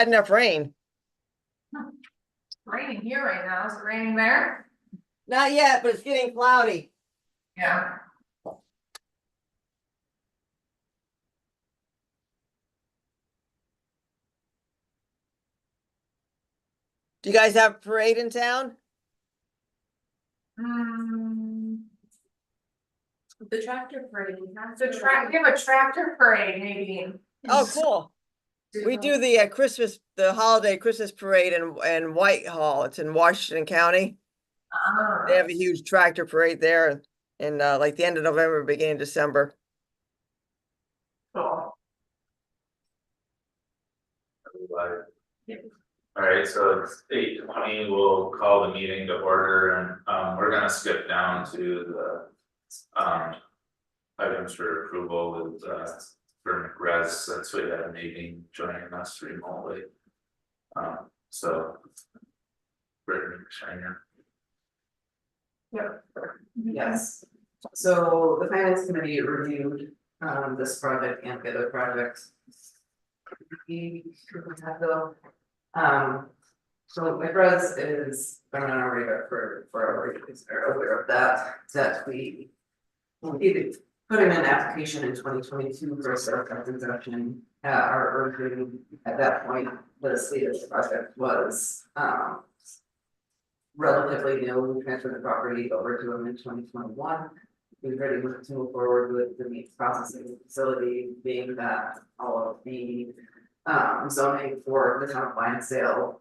Had enough rain. Raining here right now. Is it raining there? Not yet, but it's getting cloudy. Yeah. Do you guys have a parade in town? The tractor parade. We have a tractor parade, maybe. Oh, cool. We do the the holiday Christmas parade in Whitehall. It's in Washington County. They have a huge tractor parade there in like the end of November, beginning of December. Cool. All right, so it's 8:20, we'll call the meeting to order and we're gonna skip down to the items for approval with for McRes, since we had a meeting joining us remotely. So Brittany Shiner. Yep, yes. So the finance committee reviewed this project and the other projects. So McRes is, I'm on our radar for our readers are aware of that we either put in an application in 2022 for a surface exemption. Our urging at that point, the state of the project was relatively new. We transferred the property over to them in 2021. We're ready to move forward with the meat processing facility, being that all of the zoning for the town of Lionsdale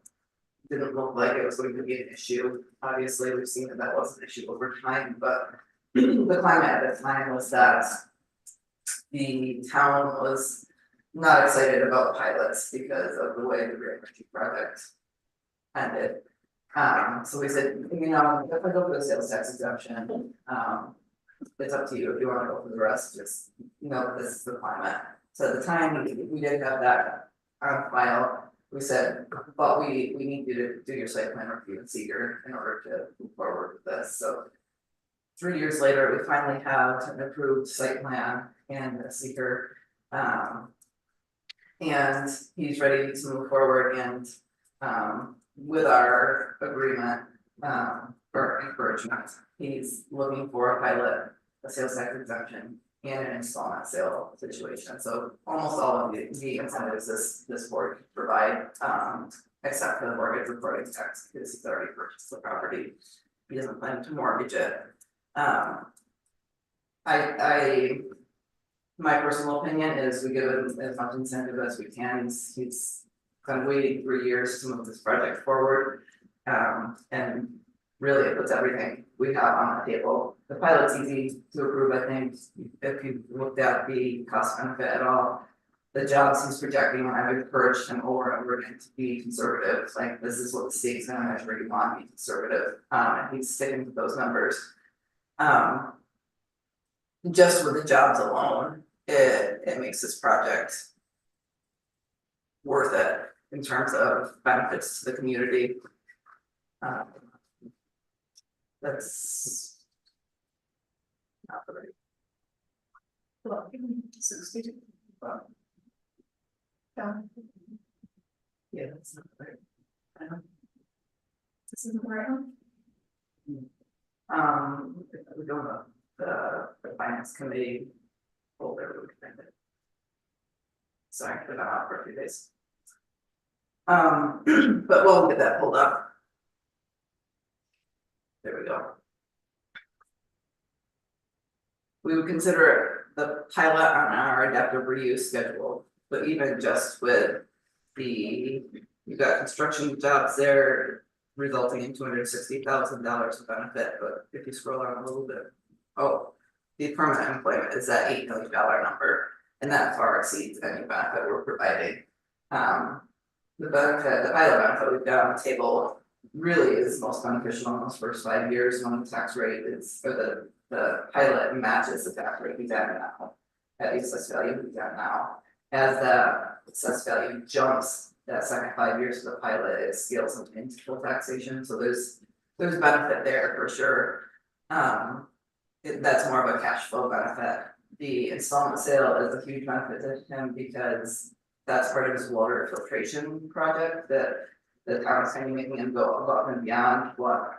didn't look like it was going to be an issue. Obviously, we've seen that was an issue over time, but the climate at the time was that the town was not excited about pilots because of the way the Great Energy project ended. So we said, if I go for the sales tax exemption, it's up to you if you want to go for the rest, just this is the climate. So at the time, we did have that on file. We said, but we need you to do your site plan review and seeker in order to move forward with this. So 3 years later, we finally have an approved site plan and a seeker. And he's ready to move forward and with our agreement or encouragement, he's looking for a pilot, a sales tax exemption, and an installment sale situation. So almost all of the incentives this board can provide, except for the mortgage recording tax, because he's already purchased the property. He doesn't plan to mortgage it. My personal opinion is we give him as much incentive as we can. He's kind of waiting 3 years to move this project forward. And really it puts everything we have on the table. The pilot's easy to approve, I think, if you looked at the cost benefit at all. The jobs he's projecting, I've encouraged him over and over again to be conservative. Like, this is what the state's gonna measure, you want to be conservative. And he's sticking to those numbers. Just with the jobs alone, it makes this project worth it in terms of benefits to the community. That's not the right. Well, 62. Yeah, that's not right. This isn't the right one. We don't know the finance committee folder would defend it. Sorry, put that out for a few days. But we'll get that pulled up. There we go. We would consider the pilot on our adaptive reuse schedule, but even just with you've got construction jobs there resulting in $260,000 of benefit, but if you scroll down a little bit, the permanent employment is that $8 million number, and that far exceeds any benefit we're providing. The pilot benefit we've got on the table really is most beneficial in those first 5 years when the tax rate is, or the pilot matches the tax rate he's at now, at the assessed value he's at now. As the assessed value jumps, that second 5 years of the pilot, it scales into full taxation. So there's benefit there for sure. That's more of a cash flow benefit. The installment sale is a huge benefit to him because that's part of his water filtration project that the town is kind of making him go above and beyond what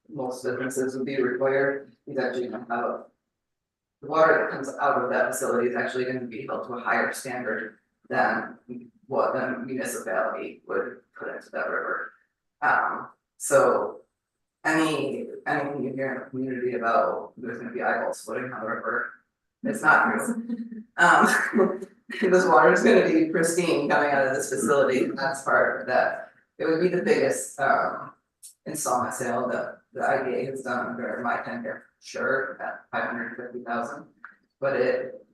most businesses would be required. He's actually gonna have the water that comes out of that facility is actually gonna be held to a higher standard than what the municipality would put into that river. So anything you hear in the community about there's gonna be eyeballs floating on the river, it's not true. This water is gonna be pristine coming out of this facility, and that's part of that. It would be the biggest installment sale that the IDA has done during my tenure, sure, at 550,000. But it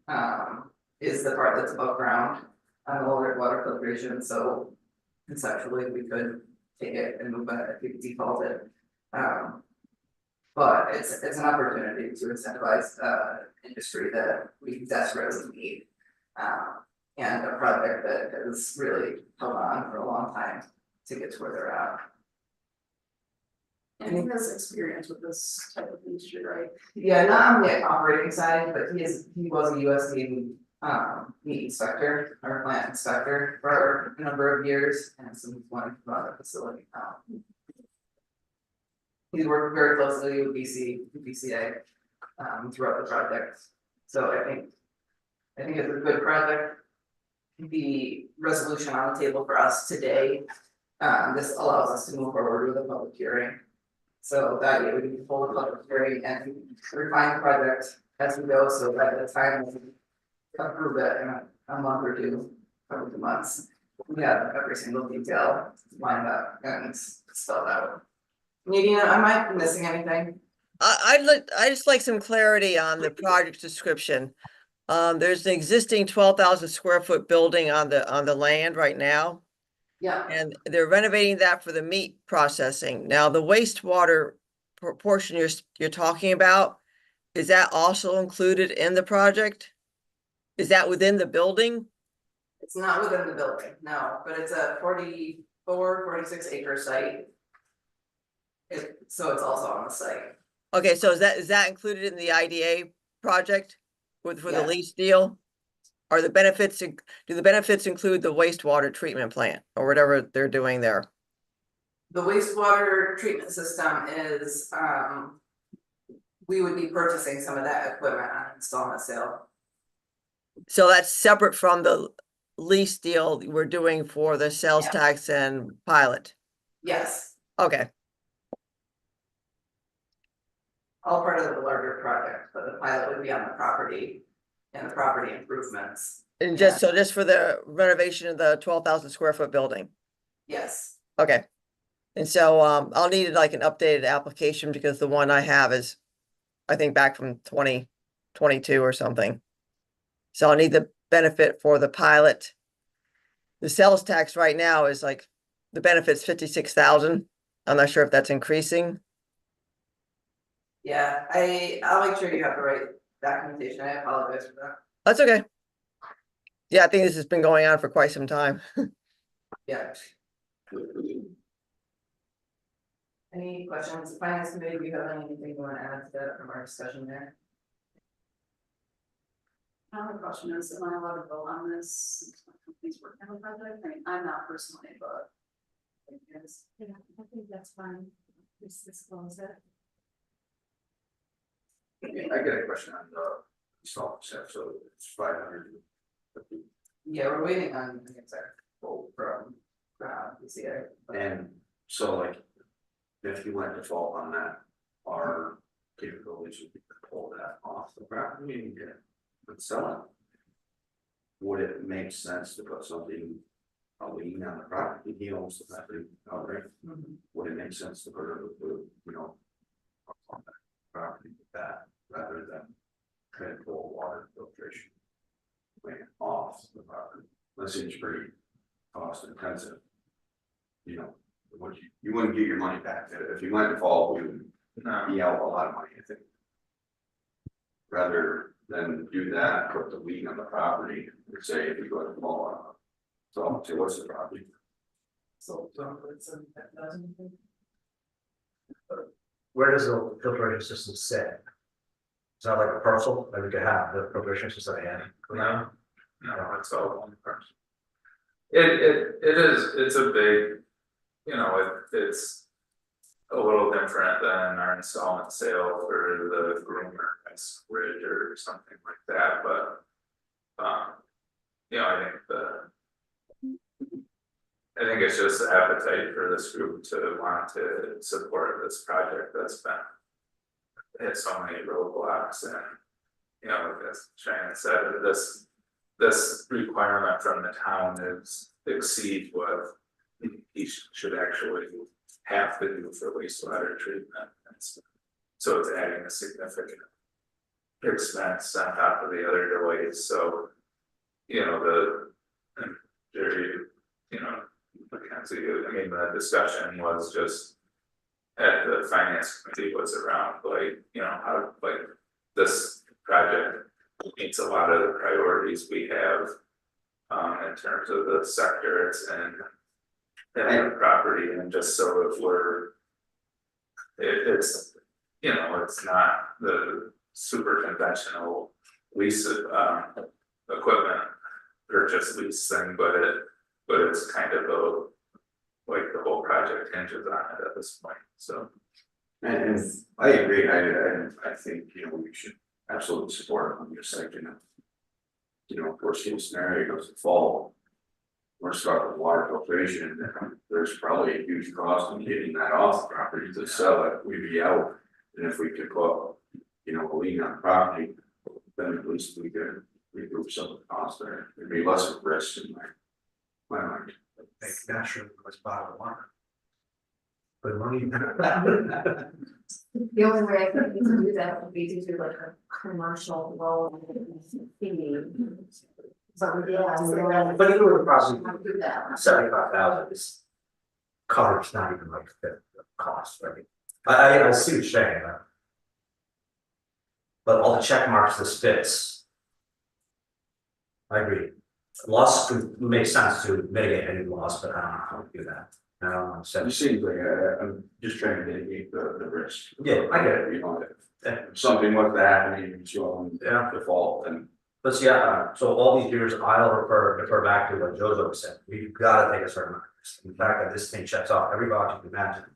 is the part that's above ground on the water filtration, so conceptually we could take it and move it if we default it. But it's an opportunity to incentivize industry that we desperately need. And a project that has really held on for a long time to get to where they're at. And he has experience with this type of industry, right? Yeah, not on the operating side, but he was a USDA meat inspector or plant inspector for a number of years, and so he's wanted to run the facility now. He's worked very closely with BCA throughout the project, so I think it's a good project. The resolution on the table for us today, this allows us to move forward with a public hearing. So that it would be full of public hearing and refine the project as we go, so that the time we approve it in a month or two, couple of months. We have every single detail lined up and spelled out. Nadine, am I missing anything? I just like some clarity on the project description. There's an existing 12,000 square foot building on the land right now. Yeah, And they're renovating that for the meat processing. Now, the wastewater portion you're talking about, is that also included in the project? Is that within the building? it's not within the building, no, but it's a 46 acre site. So it's also on the site. Okay, so is that included in the IDA project for the Yeah. lease deal? Are the benefits, do the benefits include the wastewater treatment plant or whatever they're doing there? The wastewater treatment system is, we would be purchasing some of that equipment on installment sale. So that's separate from the lease deal we're doing for the sales Yeah. tax and pilot? Yes, Okay, all part of the larger project, but the pilot would be on the property and the property improvements. and just for the renovation of the 12,000 square foot building? Yes, Okay. And so I'll need like an updated application because the one I have is, I think, back from 2022 or something. So I'll need the benefit for the pilot. The sales tax right now is like, the benefit's 56,000. I'm not sure if that's increasing. yeah, I'll make sure you have the right documentation, I apologize for that. That's okay. Yeah, I think this has been going on for quite some time. Yeah. Any questions, finance committee, do you have anything you want to add to that from our discussion there? My question is, am I allowed to vote on this? Since my company's working on the project? I mean, I'm not personally, but. Yes. Yeah, I think that's fine. Just disclose it. I get a question on the installment set, so it's 500. Yeah, we're waiting on an exact quote from BCA. And so like, if you went default on that, our capabilities would be to pull that off the property and get it, sell it. Would it make sense to put something, a lien on the property, he owns the property, outright? Would it make sense to put it, you know, on that property with that, rather than trying to pull water filtration way off the property? That seems pretty cost intensive. You know, you wouldn't get your money back, if you went default, you would No, be out a lot of money, I think. Rather than do that, put the lien on the property, and say if you go to default, so say what's the property? So, it's a dozen. Where does the filtration system sit? Is that like a parcel that we could have the filtration system in? no, it's all one person. It is, it's a big, you know, it's. A little different than our installment sale for the groomer bridge or something like that, but. You know, I think it's just the appetite for this group to want to support this project that's been. Hit so many roadblocks and, you know, as Shannon said, this requirement from the town is exceed what. He should actually have to do for wastewater treatment. So it's adding a significant. Expense on top of the other delays, so. You know, Jerry, you know, Mackenzie, I mean, the discussion was just. At the finance committee was around like, you know, how like this project meets a lot of the priorities we have. In terms of the sector it's in. And the property, and just so if we're. It's, you know, it's not the super conventional lease of equipment. Purchase lease thing, but it's kind of a. Like the whole project hinges on it at this point, so. And I agree, I think, you know, we should absolutely support it, I'm just thinking of. You know, worst case scenario goes to fall. We're stuck with water filtration, and there's probably a huge cost in getting that off the property to sell it, we'd be out. And if we could put, you know, a lien on the property, then at least we could recoup some of the cost there, there'd be less of risk in my mind. Make naturally was bottled water. Good money. The only way I think we can do that would be to do like a commercial loan fee. But yeah. But you were probably How to do that. 75,000 is. Covers not even like the cost, right? I see what you're saying, but all the check marks this fits. I agree. Loss could make sense to mitigate any loss, but I don't know how to do that. I don't know, so. It seems like I'm just trying to mitigate the risk. Yeah, I get it. You know, Yeah. if something like that, I mean, so Yeah. default, and But see, so all these years, I'll refer back to what Jojo said, we've gotta take a certain amount of risk. In fact, that this thing checks off every box you can imagine.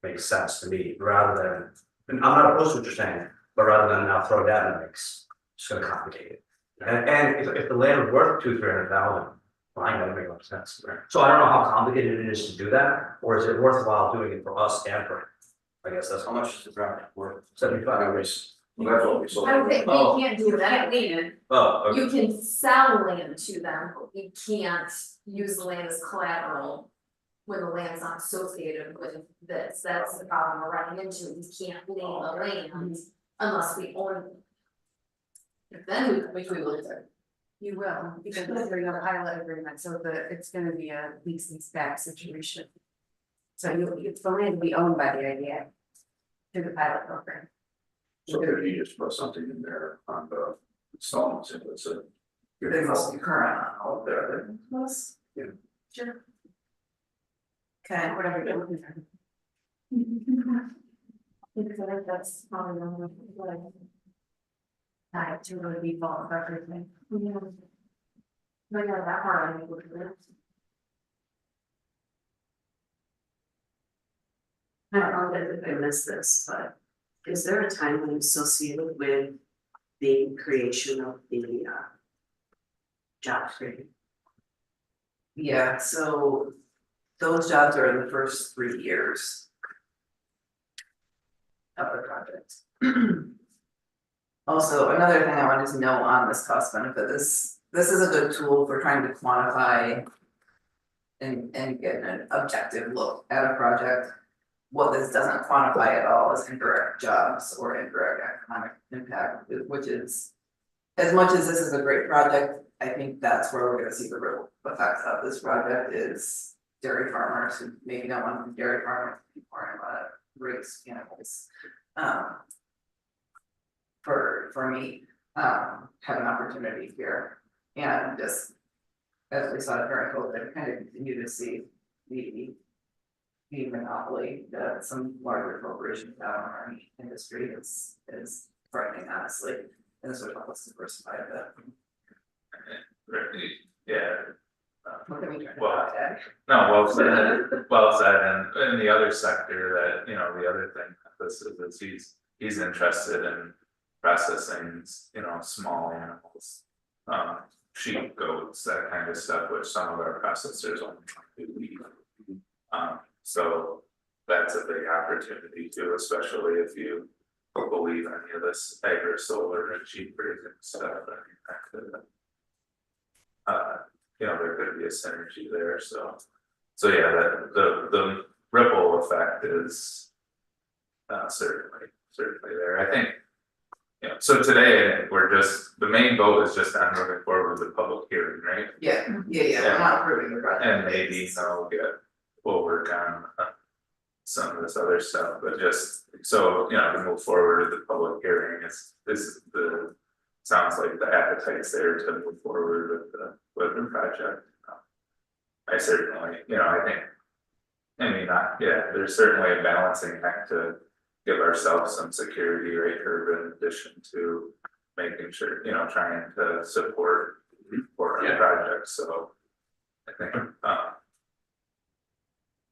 Makes sense to me, rather than, and I'm not opposed to what you're saying, but rather than now throw that in the mix, it's gonna complicate it. And if the land was worth 200,000-300,000, fine, that would make a lot of sense. So I don't know how complicated it is to do that, or is it worthwhile doing it for us and for him? I guess that's how how much is the property worth? 75. Anyways, that's what we sold. I don't think Oh. we can't do that, land. Oh, okay. You can sell land to them, but you can't use the land as collateral. When the land's not associated with this, that's the problem we're running into, we can't lien the land unless we own. it. Then we will do. You will, because we're gonna pilot agreement, so that it's gonna be a lease and spec situation. So it's the land to be owned by the idea. Through the pilot program. So could you just put something in there on the installments, if it's a. They must be current on all of their other ones. Yeah. Sure. Okay, whatever you're looking for. Because I think that's probably one of the. Not to really be fault of everything. Yeah. But yeah, that part I think would be. I don't know if I missed this, but is there a timeline associated with the creation of the job training? Yeah, so those jobs are in the first 3 years. Of the project. Also, another thing I wanted to know on this cost benefit, this is a good tool for trying to quantify. And get an objective look at a project. What this doesn't quantify at all is indirect jobs or indirect economic impact, which is. As much as this is a great project, I think that's where we're gonna see the real effects of this project is dairy farmers who maybe don't want to be dairy farmers, people worrying about raise animals. For me, have an opportunity here and just. As we saw during COVID, kind of continue to see the monopoly that some larger corporations have on our meat industry is frightening, honestly. And this would help us diversify a bit. Yeah, What can we turn it Well, out at? No, well said, and the other sector that, you know, the other thing, this is he's interested in processing, you know, small animals. Sheep, goats, that kind of stuff, which some of our processors only do leave. So that's a big opportunity too, especially if you believe any of this agri solar and sheep raising stuff, I mean, that could. You know, there could be a synergy there, so yeah, the ripple effect is. Certainly there, I think. You know, so today, the main vote is just on moving forward with the public hearing, right? Yeah, we're not approving the project. And maybe, we'll work on some of this other stuff, but just, so, you know, to move forward with the public hearing sounds like the appetite's there to move forward with the project. I certainly, you know, there's certainly a balancing act to give ourselves some security, right, Herb, in addition to making sure, you know, trying to support our project, so I think,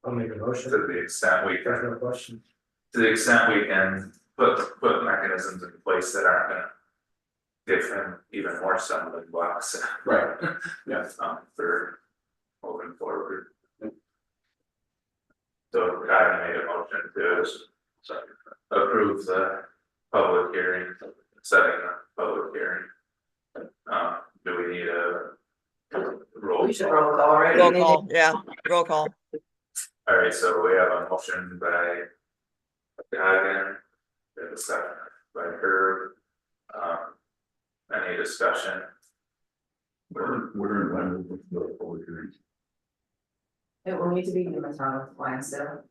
I'll make a motion. to the extent we There's can, no question. to the extent we can put mechanisms in place that aren't gonna give him even more stumbling blocks. Right. Yeah, for moving forward. So I made a motion to approve the public hearing, setting the public hearing. Do we need a roll? We should call? roll call, right? Roll call, yeah, roll call. Alright, so we have a motion by Gogan, we have a second by Herb. Any discussion? Where and when will the public hearing? It will need to be in the town of Lansdale.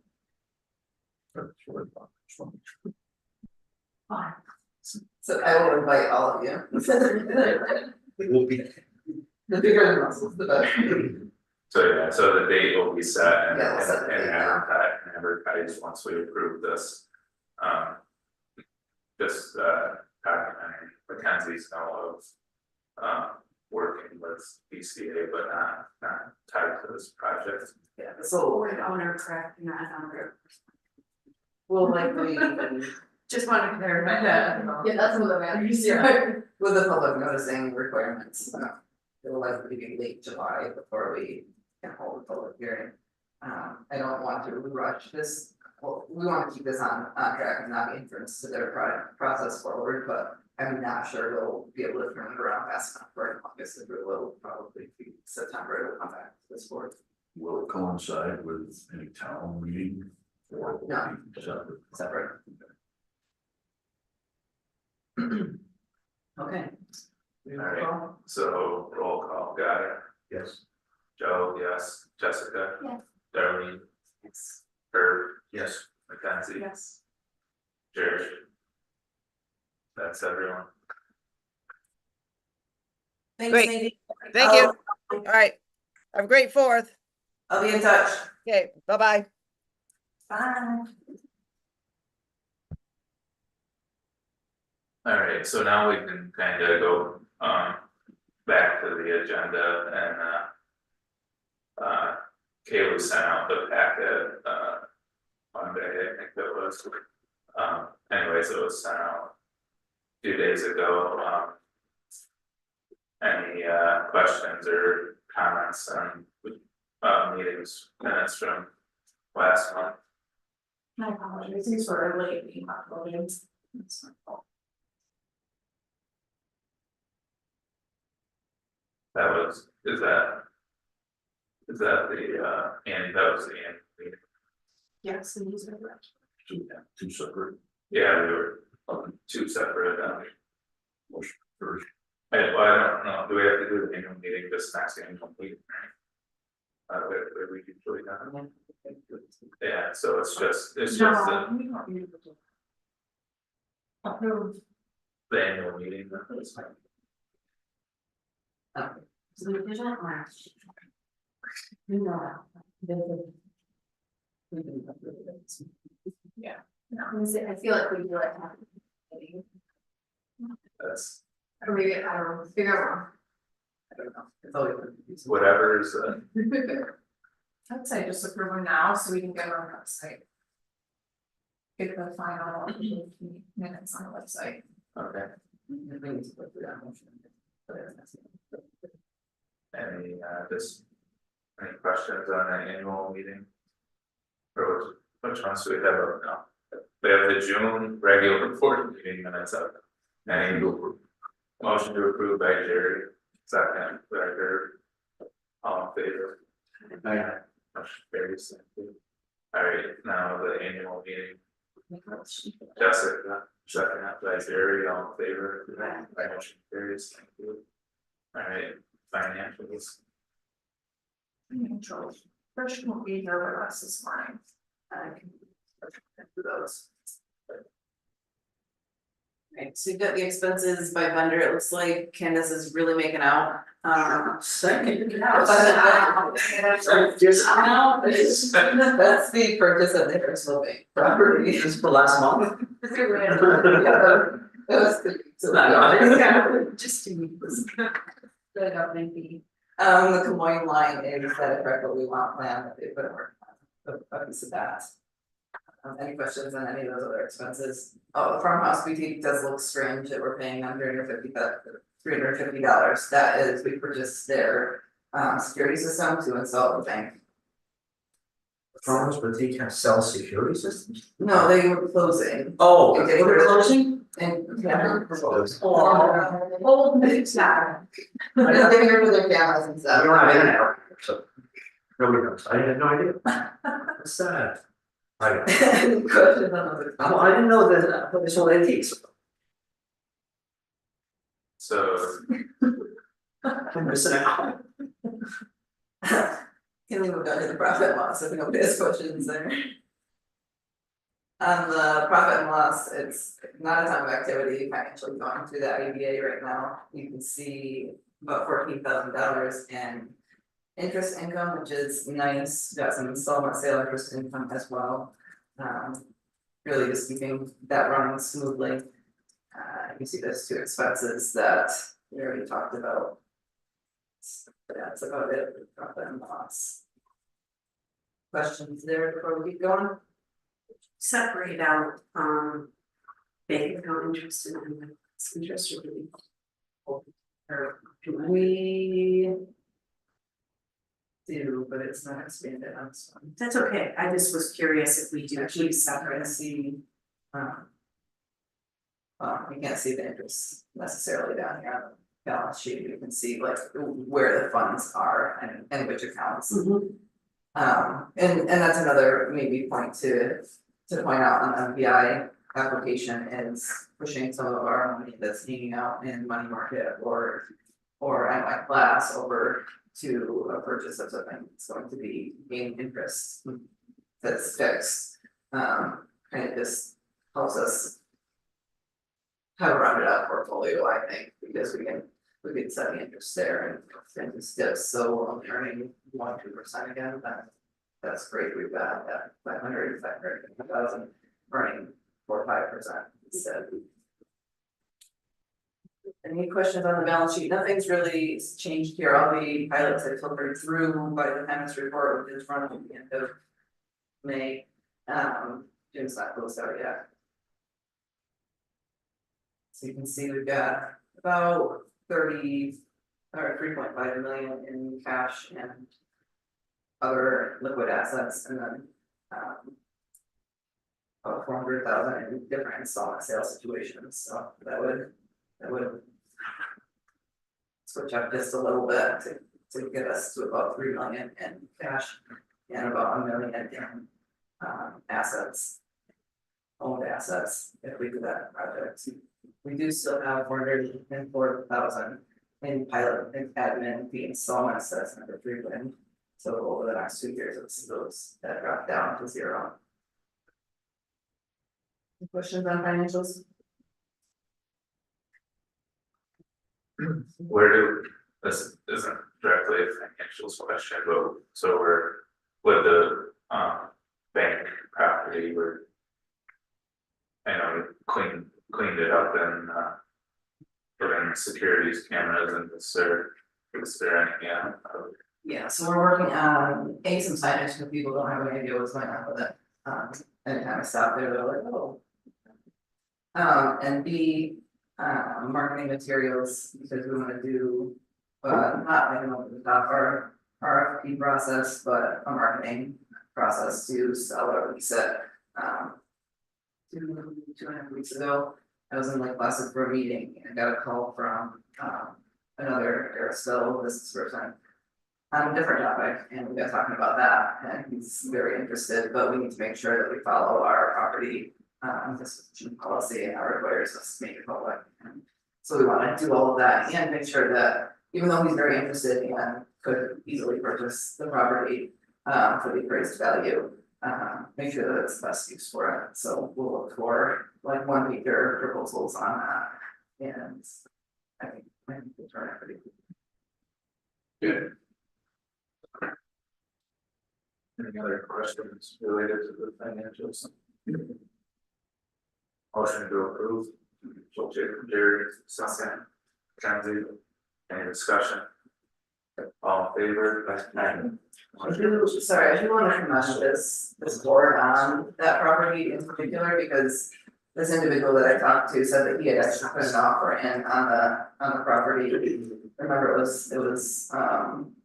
So I will invite all of you. It will be. The bigger the muscles, the better. So the date will be set and Yeah, we'll set the date now. advertise once we approve this. Just documenting Mackenzie's know of working with BCA, but not tied to this project. Yeah, so Word owner, correct, not owner. we'll likely even Just want to clarify that. Yeah, that's what matters, yeah. with the public noticing requirements, it will likely be late July before we can hold a public hearing. I don't want to rush this, well, we want to keep this on track and not be influenced to their process forward, but I'm not sure they'll be able to turn it around fast enough for August, it will probably be September, it'll come back to this board. Will it coincide with any town meeting or? will it No. be separate? Separate. Okay. Alright. So roll call, got it, Yes. Joe, yes, Jessica? Yes. Darlene? Yes. Herb? Yes. Mackenzie? Yes. George? That's everyone. Thanks, Great. Sandy. Thank you. All right. Have a great 4th. I'll be in touch. Okay, bye-bye. Bye. Alright, so now we can kind of go back to the agenda and Kayla sent out the packet Monday, I think it was. Anyways, it was sent out 2 days ago. Any questions or comments on meetings minutes from last month? My apologies, these were early being uploaded. It's my fault. Is that the and that was the end meeting? Yes, and these are correct. Two separate Yeah, we were two separate, motion first. I don't know, do we have to do the annual meeting this next annual meeting, right? We usually done, yeah, so it's just No, we don't need to do. Approved. the annual meeting. It's fine. So we did that last. You know. Yeah, no, I feel like we do it. That's, Or maybe, I don't know, figure out. don't know, it's always been confusing. whatever's, I'd say just approve them now so we can get on our website. Get the final minutes on the website. okay, We need to put through that motion. any, any questions on the annual meeting? Or which ones do we have up now? We have the June regular report meeting minutes up. Any motion to approve by Jerry, second, by Herb. All in favor? Motion carries. Thank you. All right, now the annual meeting. Jessica, second, by Jerry, all in favor? By motion carries, thank you. All right, financials. Financials. First will be here with us this morning. I can do those. Right, so you've got the expenses by vendor, it looks like Candace is really making out, Second. That's the purchase of the Harrisville Bank property. This is for last month. It was good. Just to meet this. Good, maybe. The Camoin line is that correct what we want plan that they put in work on, a piece of that. Any questions on any of those other expenses? Oh, the farmhouse boutique does look strange that we're paying them $350. That is, we purchased their security system to install the bank. Farmers Boutique can sell security systems? No, they were closing Oh, Okay, they're we're- closing? and yeah. Old news now. They're living here with their cameras and We stuff. don't have internet around here, so. Nobody knows, I had no idea. What's that? Any questions on those? I didn't know that, they sold antiques. So, I'm missing out. Can we move on to the profit and loss, if nobody has questions there? On the profit and loss, it's not a ton of activity financially going through that ABA right now, you can see about $14,000 in interest income, which is nice, got some installment sale interest income as well. Really just keeping that running smoothly. You see those two expenses that we already talked about. So that's about it, for profit and loss. Questions there before we keep going? Separate out, bank account interest and interest really. Or we do, but it's not expanded on this one. That's okay, I just was curious if we do Actually, keep separate, separate. see. You can't see the interest necessarily down here on the balance sheet, you can see like where the funds are and which accounts. And that's another maybe point to point out on MPI application is pushing some of our money that's hanging out in money market or NY class over to a purchase of something that's going to be gain interest that's fixed. And it just helps us have a rounded out portfolio, I think, because we can set the interest there and just dips, so I'm earning 1-2% again, that's great, we've got that 500,000 earning 4 or 5% instead. Any questions on the balance sheet? Nothing's really changed here, all the pilots I filtered through by the time this report, which is running at the end of May. June's not closed out yet. So you can see we've got about 3.5 million in cash and other liquid assets, and then about 400,000 in different installment sales situations, so that would switch up just a little bit to get us to about 3 million in cash and about 1 million in assets, owned assets, if we do that project. We do still have 404,000 in pilot and admin fee installments, that's number 3 win. So over the next 2 years, it's those that drop down to 0. Any questions on financials? where do, this isn't directly a financials question, but so we're with the bank property, we're. I know we cleaned it up and put in securities cameras and this are Is there any, Yeah, so we're working on some signage, because people don't have any idea what's going on with it. Anytime I stop there, they're like, oh. And B, marketing materials, because we wanna do, not like an open top or RFP process, but a marketing process to sell or lease it. 2.5 weeks ago, I was in Lake Placid for a meeting and got a call from, another Aristovtle business person on a different topic, and we got talking about that, and he's very interested, but we need to make sure that we follow our property disposition policy and our requires us to make it public. And so we wanna do all of that and make sure that, even though he's very interested and could easily purchase the property for the appraised value, make sure that it's the best use for it, so we'll look for like 1 acre proposals on that. And I think we'll turn out pretty good. Good. Any other questions related to the financials? Motion to approve, so Jerry, second, Kenzie, any discussion? All in favor? Sorry, I do wanna commend this board on that property in particular, because this individual that I talked to said that he had actually put an offer in on the property. Remember, it was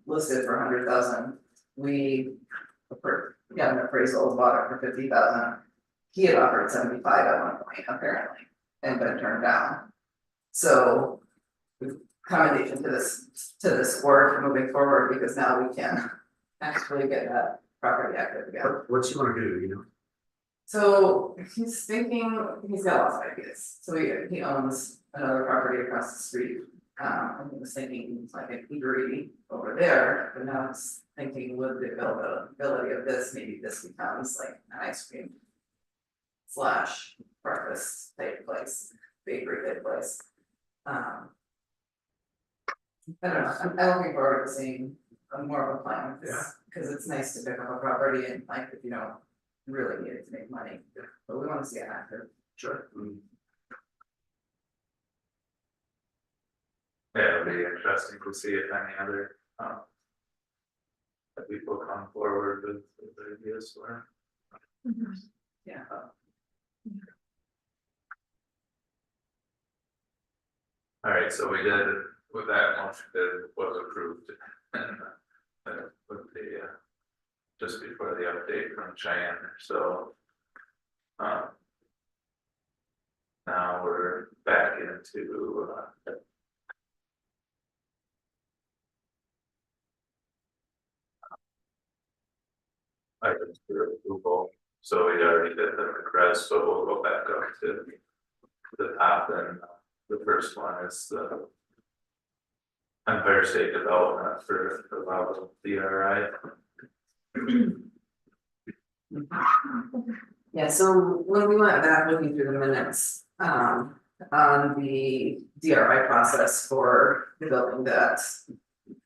listed for 100,000, we got an appraisal, bought it for 50,000. He had offered 75 at one point apparently, and been turned down. So, commendation to this board for moving forward, because now we can actually get that property active again. What's he wanna do, you know? So he's thinking, he's got lots of ideas, so he owns another property across the street. And he was thinking like an eatery over there, but now he's thinking with the availability of this, maybe this becomes like an ice cream / breakfast type place, bakery type place. I don't know, I'm looking forward to seeing more of a plan with this, cause it's nice to pick up a property and like if you don't really need it to make money, but we wanna see it active. Sure. Yeah, it'll be interesting to see if any other, people come forward with ideas for. Yeah. Alright, so we did, with that motion that was approved, and with the, just before the update from Cheyenne, so. Now we're back into, items for approval, so we already did the request, so we'll go back up to the top, and the first one is the Empire State Development for the level DRI. Yeah, so when we went back looking through the minutes, on the DRI process for the building that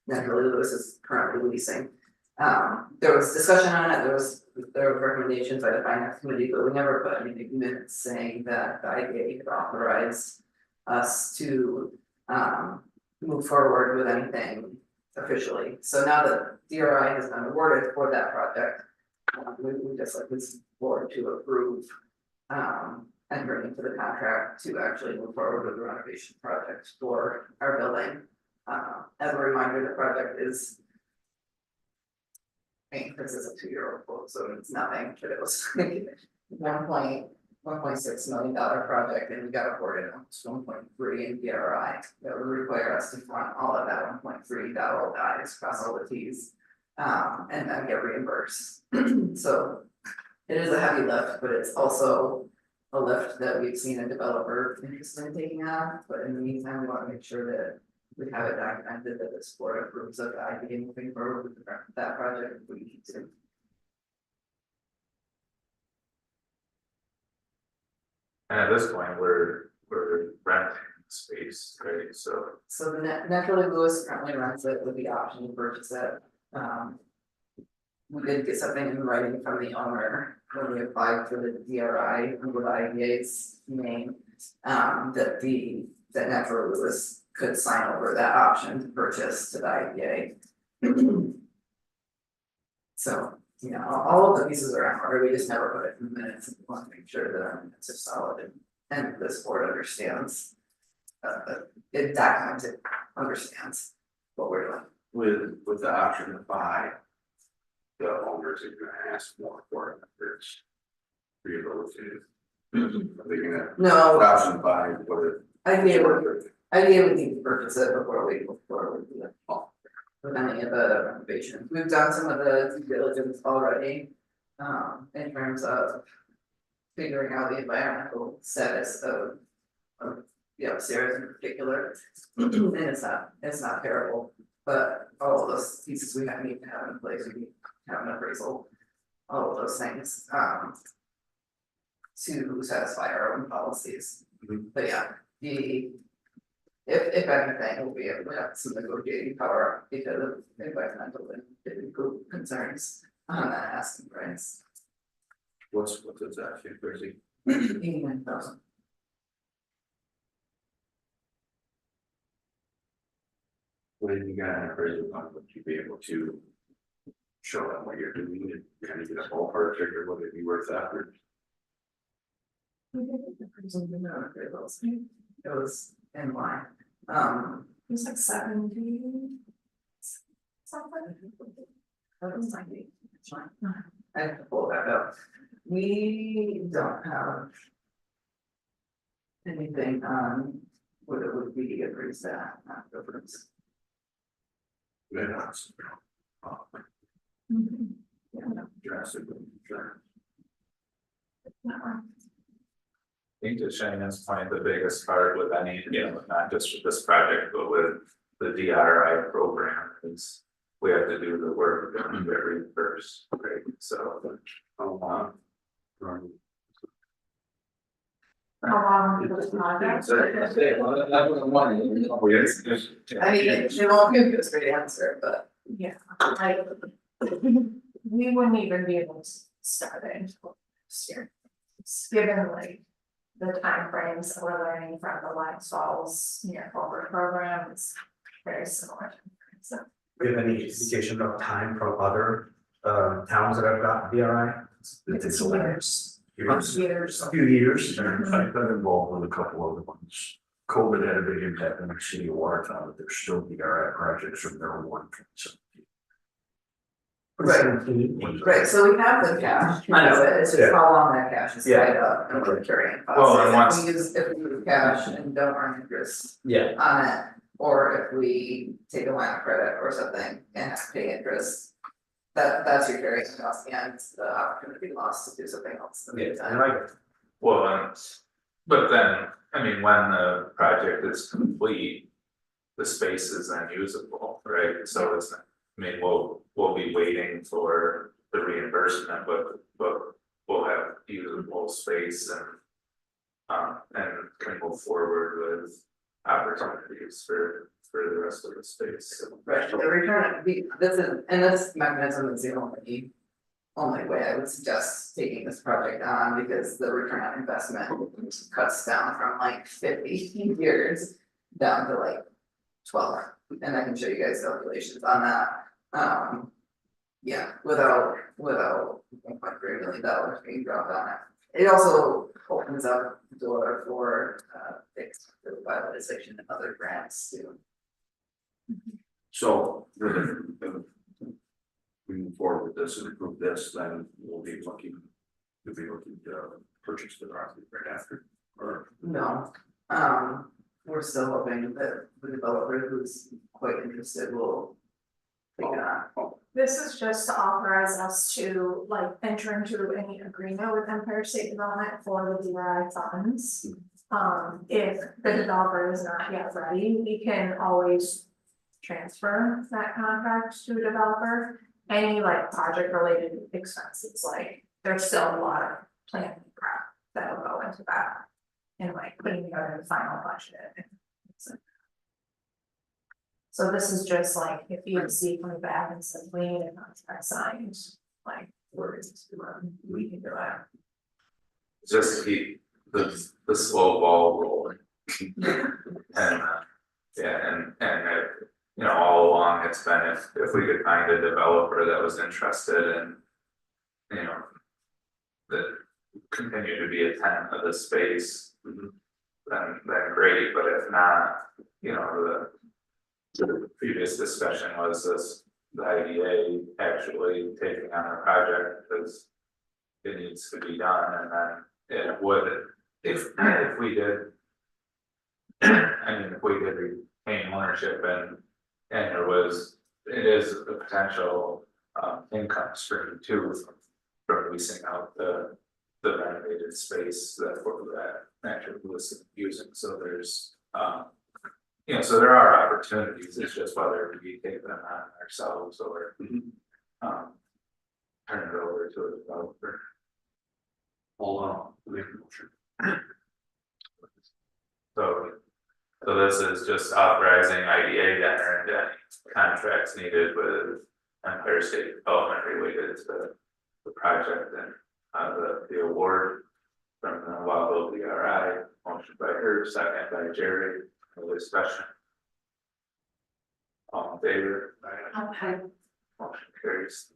Naturally Lewis is currently leasing. There was discussion on it, there were recommendations by the finance committee, but we never put any minutes saying that the IDA had authorized us to move forward with anything officially. So now that DRI has been awarded for that project, we just like this board to approve entering into the contract to actually move forward with the renovation project for our building. As a reminder, the project is, I mean, this is a 2-year-old quote, so it's nothing, but it was $1.6 million project, and we got awarded almost 1.3 in DRI. That would require us to fund all of that 1.3, dot all the i's, cross all the t's, and then get reimbursed. So it is a heavy lift, but it's also a lift that we've seen a developer interested in taking on. But in the meantime, we want to make sure that we have it documented that this board approves of the idea moving forward with that project if we need to. And at this point, we're renting space, right, so. So the Naturally Lewis currently rents it with the option to purchase it. We did get something in writing from the owner when we applied for the DRI under the IDA's name. That Naturally Lewis could sign over that option to purchase to the IPA. So, you know, all of the pieces are in order, we just never put it in the minutes, and we want to make sure that our minutes are solid and this board understands. It documented, understands what we're doing. With the option to buy. The owners are gonna ask more for it, there's. Rehabilitated. Are they gonna, No, option to buy, what it. I'd be able to purchase it before we do it. With any of the renovations, we've done some of the due diligence already, in terms of. Figuring out the environmental status of the upstairs in particular. And it's not terrible, but all of those pieces we need to have in place, we need to have an appraisal. All of those things, to satisfy our own policies. But yeah, if anything, we'll be able to have some negotiating power because of environmental and physical concerns on that asking price. What's that, crazy? 89,000. When you got an appraisal on, would you be able to? Show them what you're doing and kind of get a ballpark figure, what it'd be worth after. It was in line, It was like 70. Something. that was 90, it's fine. I have to pull that up. We don't have. Anything on what it would be appraised at, not difference. Yeah. Drastically, sure. I think to Shannon's point, the biggest part with any, not just with this project, but with the DRI program is. We have to do the work and get reimbursed, right, so. How long was the project? I mean, it won't give you a straight answer, but. Yeah, like. We wouldn't even be able to start it until next year. It's given like the timeframes that we're learning from the Lions Falls near forward program, it's very similar. So. Do you have any indication of time from other towns that have got DRI? It's years. Years. A few years. I've been involved with a couple other ones. COVID had a big impact on the city of Watertown, but there's still DRI projects from their one. Right, so we have the cash, I know, it's just yeah. how long that cash is Yeah. tied up and we're carrying Well, and costs. once- If we use cash and don't earn interest Yeah, on it, or if we take a line of credit or something and have to pay interest. That's your carrying cost and the opportunity lost to do something else in the yeah, meantime. and I, Well, but then, I mean, when the project is complete. The space is unusable, right, so it's, I mean, we'll be waiting for the reimbursement, but we'll have usable space and can move forward with opportunities for the rest of the space. Right, the return, this mechanism is the only way I would suggest taking this project on, because the return on investment cuts down from like 50 years down to like 12, and I can show you guys calculations on that. Yeah, without $1.3 million being dropped on it. It also opens up the door for fixed revitalization and other grants too. So, we move forward with this and approve this, then we'll be looking to purchase the property right after, or. No, we're still hoping that the developer who's quite interested will take it on. This is just to authorize us to like enter into any agreement with Empire State Development for the DRI funds. If the developer is not yet ready, we can always transfer that contract to a developer. Any like project related expenses, like there's still a lot of planning prep that will go into that. And like putting together the final budget. So this is just like, if you see coming back and says, we need a contract signed, like, we can do it. Just keep the slow ball rolling. And And you know, all along it's been if we could find a developer that was interested in, you know, that continue to be a tenant of the space, then great, but if not, you know, the previous discussion was the IDA actually taking on the project because it needs to be done, and then it would, if we did. I mean, if we did retain ownership and it is a potential income stream too from leasing out the renovated space that actually was using, so there's you know, so there are opportunities, it's just whether we take them on ourselves or turn it over to a developer. Hold on, make a motion. So this is just authorizing IDA to enter into any contracts needed with Empire State Development related to the project and the award from the Wildville DRI, motion by Herb, second by Jerry, no discussion. All in favor? Motion carries.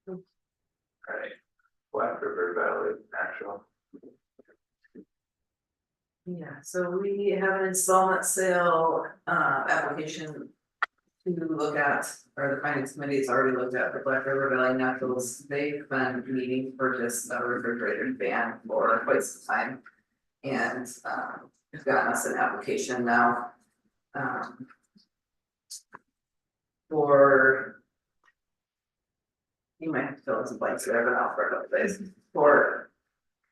Alright, Black River Valley Natural. Yeah, so we have an installment sale application to look at, or the finance committee has already looked at for Black River Valley Naturals. They've been meeting to purchase a refrigerated van for quite some time. And have gotten us an application now. For. You might have to fill in some blanks there, but I'll for it place. For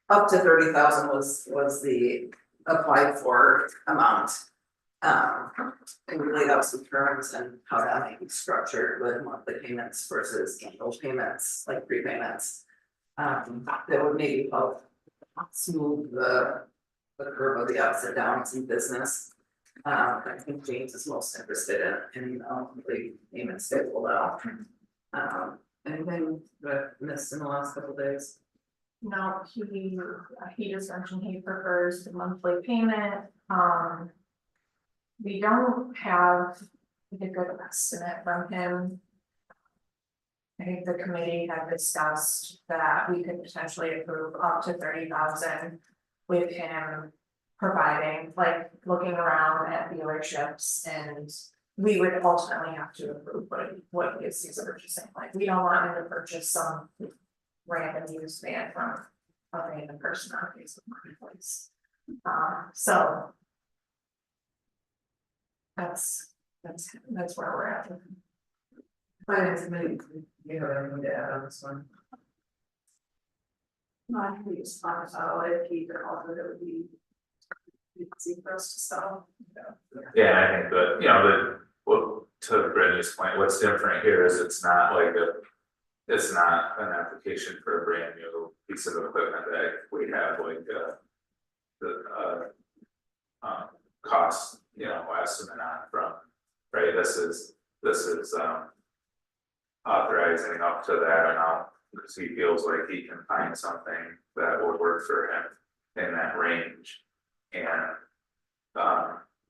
up to 30,000 was the applied for amount. And we laid out some terms and how that might be structured with monthly payments versus annual payments, like prepayments. That would maybe help smooth the curve of the ups and downs in business. I think James is most interested in the payment schedule out. Anything that missed in the last couple of days? No, he just mentioned he prefers the monthly payment, we don't have a good estimate from him. I think the committee had discussed that we could potentially approve up to 30,000 with him providing, like, looking around at dealerships, and we would ultimately have to approve what he's purchasing. Like, we don't want him to purchase some random used van from a random person on Facebook Marketplace. So that's where we're at. Finance committee, you have anything to add on this one? No, I think we just find out if he could offer that would be easy for us to sell. Yeah, I think that, you know, well, to Brittany's point, what's different here is it's not an application for a brand new piece of equipment that we have like the cost, you know, estimate on from, right, this is authorizing up to that amount because he feels like he can find something that would work for him in that range. And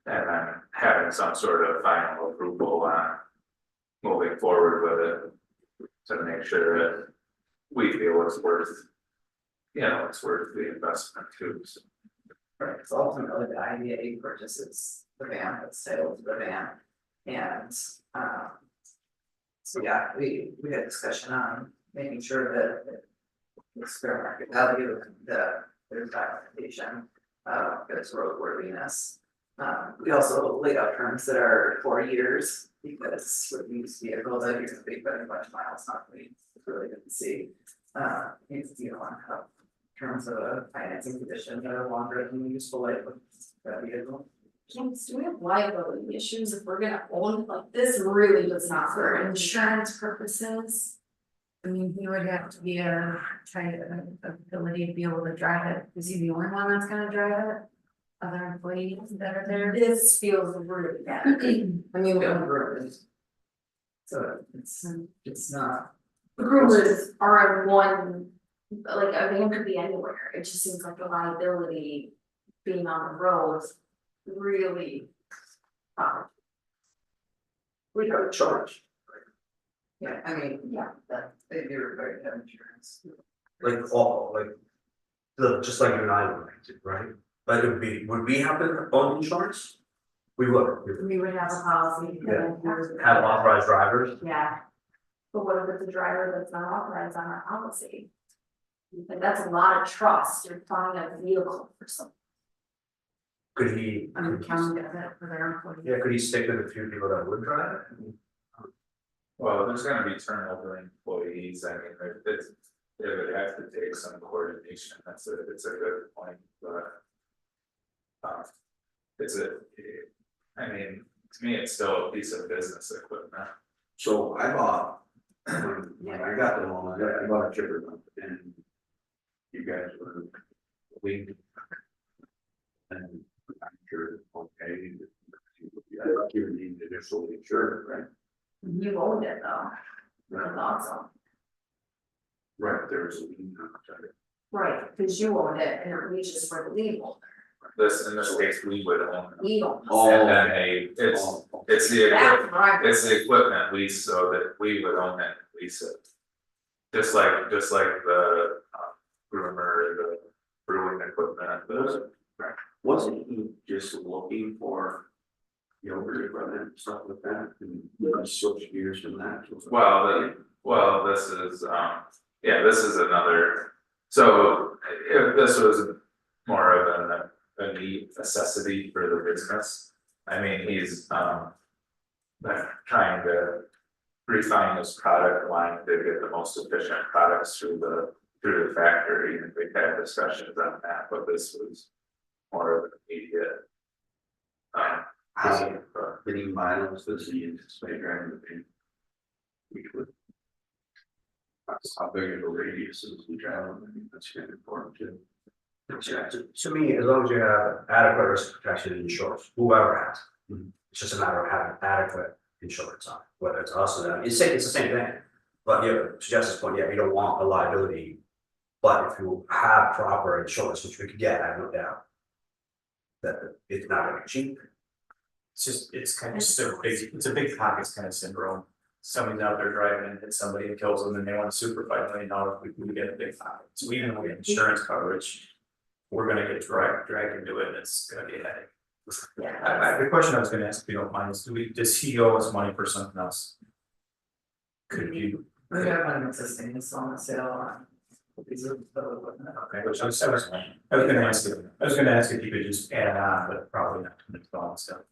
then having some sort of final approval on moving forward with it to make sure that we feel it's worth, you know, it's worth the investment too. So. Right, so ultimately the IDA purchases the van, the sales of the van, and so yeah, we had discussion on making sure that it's fair market value, that there's documentation, there's roadworthiness. We also laid out terms that are 4 years because with these vehicles, I use a big better bunch of miles, not really, it's really good to see. You don't want to have terms of a financing condition that are longer than the useful life of that vehicle. James, do we have liability issues if we're gonna own, like, this really does not For for insurance purposes. I mean, he would have to be a ability to be able to drive it. Is he the only one that's gonna drive it? Other employees that are there? This feels really bad. I mean, we own roads. So it's not. The rumors are in one, like, a van could be anywhere, it just seems like the liability being on the roads really We got a charge. Yeah, I mean, Yeah. they do require to have insurance. Like all, like. Just like you and I would, right? But it would we have to own insurance? We would, We would have a policy. Yeah. have authorized drivers. Yeah, But what if it's a driver that's not authorized on our policy? Like, that's a lot of trust, you're buying a vehicle for some. Could he? I'm counting that for their employees. Yeah, could he stick with a few people that would drive? Well, there's gonna be turnover in employees, I mean, it's, it would have to take some coordination, it's a good point, but. I mean, to me, it's still a piece of business equipment. So I bought, when I got the loan, I bought a chipper pump and. You guys were weak. And I'm sure, okay. You're the initial insured, right? You owned it though, that's awesome. Right, there's a lien on it. Right, cause you owned it and it reaches for the lien holder, In this case, we would own it. we own. Oh. And then it's the That's equipment, what I. it's the equipment lease, so that we would own it, and lease it. Just like the groomer, the brewing equipment, the. Wasn't he just looking for yogurt equipment and stuff like that, and you know, switch gears from that? Well, this is, yeah, this is another, so if this was more of a need necessity for the business. I mean, he's trying to refine his product line to get the most efficient products through the factory, and we've had discussions on that, but this was more of an immediate. How many miles does he anticipate driving the van? Which would. That's how big of a radius is we travel, I think that's kind of important too. To me, as long as you have adequate risk protection insurance, whoever has. It's just a matter of having adequate insurance on it, whether it's us or them, it's the same thing. But yeah, to Jess's point, yeah, we don't want a liability. But if you have proper insurance, which we could get, I have no doubt. That it's not gonna be cheap. It's kind of just it's a big pockets kind of syndrome. Somebody's out there driving and hits somebody and kills them and they want to sue for $5 million, we get a big pocket. So even when we have insurance coverage, we're gonna get dragged into it and it's gonna be a headache. Yeah. The question I was gonna ask, if you don't mind, is does he owe us money for something else? Could you? We have an existing, it's on the sale on. These are the equipment. Okay, which I was gonna ask if you could just add on, but probably not to the phone stuff.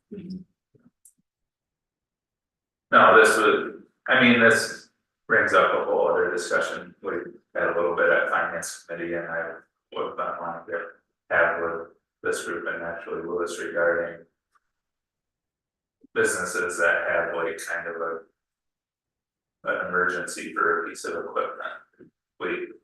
No, this brings up a whole other discussion, we had a little bit at finance committee, and I would not want to have with this group and actually Lewis regarding. Businesses that have like kind of an emergency for a piece of equipment.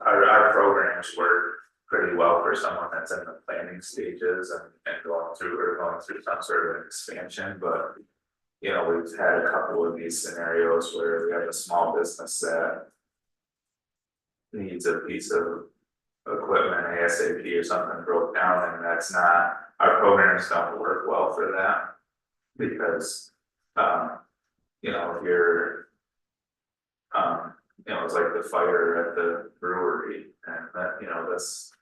Our programs work pretty well for someone that's in the planning stages and going through some sort of expansion, but. You know, we've had a couple of these scenarios where we have a small business that. Needs a piece of equipment, ASAP or something broke down, and that's not, our programs don't work well for that. Because, you know, if you're. You know, it's like the fire at the brewery and that, you know, that's.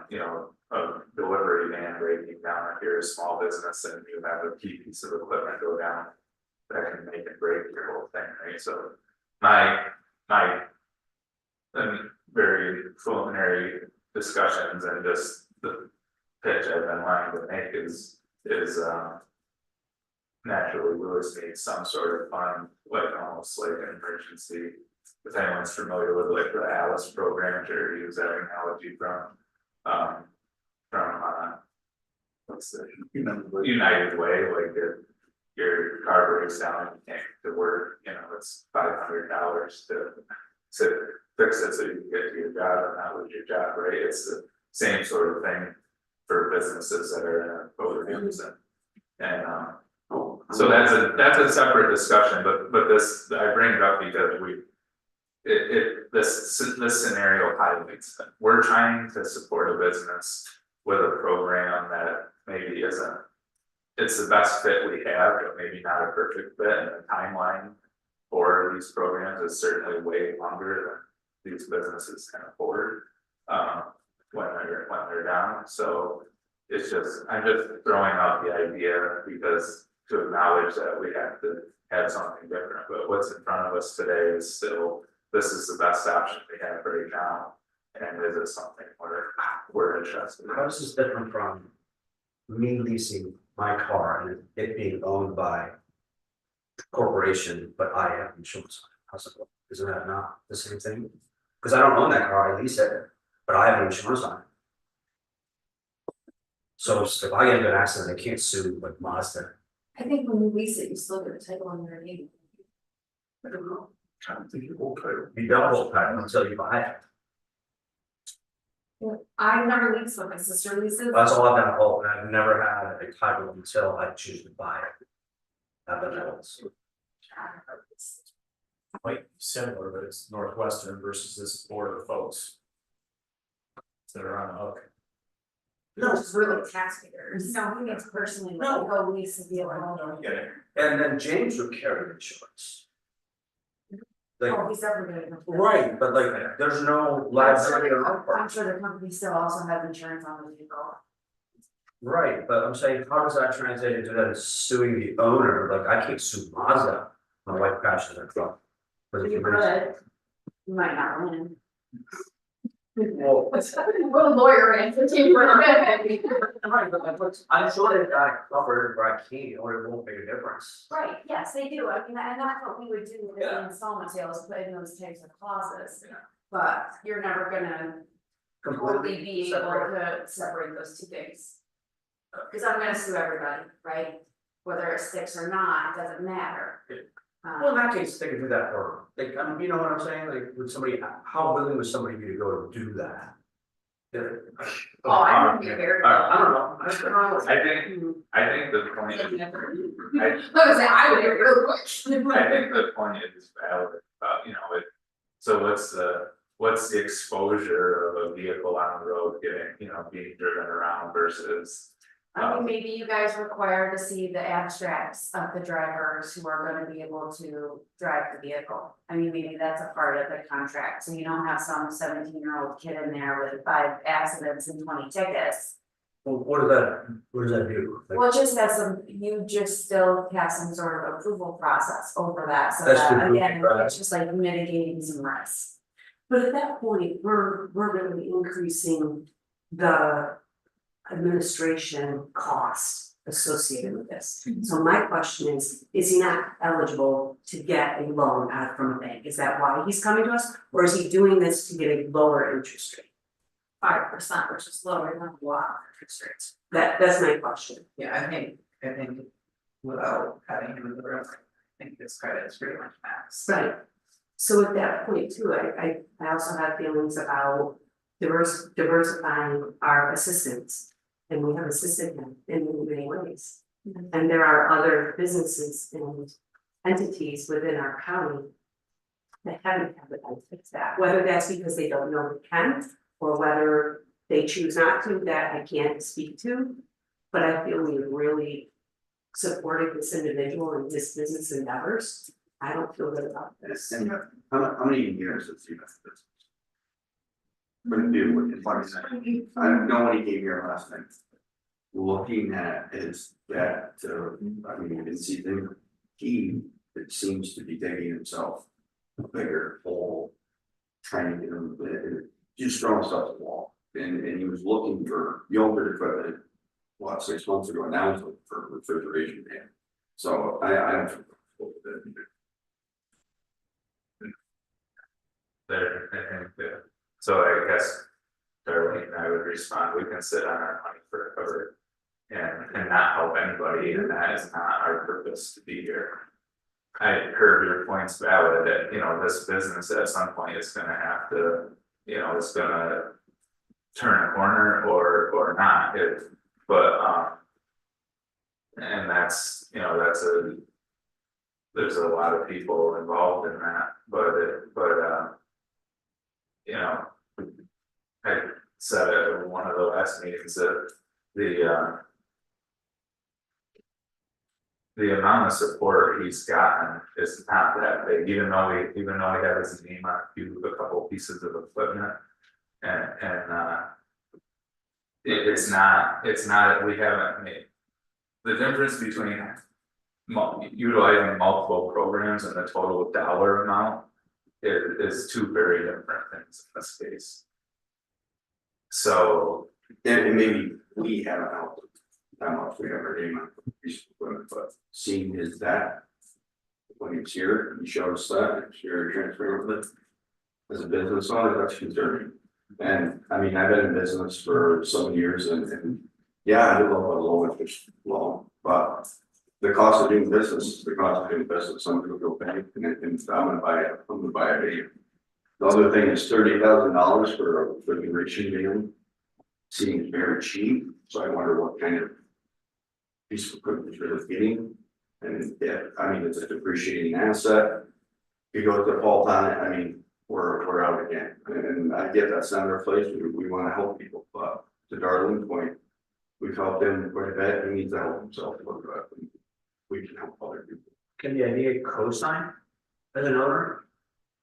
You know, a delivery van breaking down, if you're a small business and you have a key piece of equipment go down. That can make and break your whole thing, right? So my. Very preliminary discussions and just the pitch I've been wanting to make is. Naturally, Lewis needs some sort of fund, like almost like an emergency. If anyone's familiar with like the Alice program, Jerry used that analogy from. What's the United Way, like if your car breaks down and you can't get to work, you know, it's $500 to fix it so you can get to your job and not lose your job, right? It's the same sort of thing for businesses that are in our programs and so that's a separate discussion, but this, I bring it up because this scenario highlights that we're trying to support a business with a program that maybe isn't it's the best fit we have, but maybe not a perfect fit, and the timeline for these programs is certainly way longer than these businesses can afford. When they're down, so it's just, I'm just throwing out the idea because to acknowledge that we have to have something different, but what's in front of us today is still, this is the best option we have right now. And is it something we're interested in? How is this different from me leasing my car and it being owned by a corporation, but I have insurance on it? How's it work? Isn't that not the same thing? Because I don't own that car, I lease it, but I have insurance on it. So if I get into an accident, I can't sue like Mazda. I think when you lease it, you still get the title on your name. I don't know. Trying to think of old title. You don't hold title until you buy it. I've never leased, but my sister leases. That's all I've done, and I've never had a title until I choose to buy it. Nothing else. Quite similar, but it's Northwestern versus this board of folks. That are on a hook. No, it's really taxpayers. No, he needs personally, like, go lease a vehicle. I get it. And then James would carry insurance. Like, Oh, he's never gonna. right, but like, there's no I'm liability on our sure, part. I'm sure the company still also has insurance on the vehicle. Right, but I'm saying, how does that translate into then suing the owner? Like, I can't sue Mazda. My wife crashes her truck. For the You reason. could, you might not win. Well, We're a lawyer and the team. right, but like, I'm sure they've got it covered where I can't, or it won't make a difference. Right, yes, they do, I mean, and that's what we would do with the Yeah. installment sales, put in those types of clauses. Yeah. But you're never gonna totally be able separate. to separate those two things. Cause I'm gonna sue everybody, right? Whether it sticks or not, it doesn't matter. Yeah. Well, in Um, that case, they could do that for, like, you know what I'm saying, like, would somebody, how willing would somebody be to go and do that? Yeah. Oh, I would be very. I don't know. I don't know. I think the point, I would be real quick. I think the point is valid, you know, so what's the exposure of a vehicle on the road getting, you know, being driven around versus. I mean, maybe you guys require to see the abstracts of the drivers who are gonna be able to drive the vehicle. I mean, maybe that's a part of the contract, so you don't have some 17-year-old kid in there with 5 accidents and 20 tickets. Well, what does that do? Like, Well, just as you just still have some sort of approval process over that, so That's the that, approval again, process. it's just like mitigating some risks. But at that point, we're really increasing the administration cost associated with this. So my question is he not eligible to get a loan out from a bank? Is that why he's coming to us? Or is he doing this to get a lower interest rate? 5%, which is lower than a lot of interest rates. That's my question. Yeah, I think without having him in the room, I think this credit is pretty much max. Right. So at that point too, I also have feelings about diversifying our assistants. And we have assisted them in many ways. And there are other businesses and entities within our county that haven't had the benefits of that, whether that's because they don't know they can, or whether they choose not to, that I can't speak to. But I feel we have really supported this individual and his business endeavors. I don't feel good about this. And how many years has he been in business? But if like I said, I don't know when he came here last night. Looking at his debt, I mean, you can see there, it seems to be digging himself a bigger hole. Trying to get him, just throwing stuff at the wall, and he was looking for yogurt equipment. 6 months ago, now he's looking for a refrigeration pan. So I don't feel comfortable with it either. There, I think that, so I guess. Darlene and I would respond, we can sit on our money forever. And not help anybody, and that is not our purpose to be here. I heard your points valid that, you know, this business at some point is gonna have to, you know, it's gonna. Turn a corner or not, and that's, you know, there's a lot of people involved in that, you know. I said at one of the last meetings that the amount of support he's gotten is not that big, even though we have his name on a couple pieces of equipment. It's not, we haven't made. The difference between utilizing multiple programs and the total dollar amount is two very different things in this case. So, And maybe we haven't helped that much, we have our name on piece of equipment, but seeing is that. When he was here, he showed us that, and share transfer with it. As a business owner, that's concerning. And I mean, I've been in business for some years and yeah, I do love a low interest loan, but. The cost of doing business is the cost of doing business, I'm gonna go bank and I'm gonna buy a video. The other thing is $30,000 for the enriching van. Seems very cheap, so I wonder what kind of. Piece of equipment you're really getting, and yeah, I mean, it's a depreciating asset. If you go to default on it, I mean, we're out again, and I get that's not our place, we wanna help people, but to Darlene's point. We've helped him quite a bit, he needs to help himself, but we can help other people. Can the idea co-sign as an owner?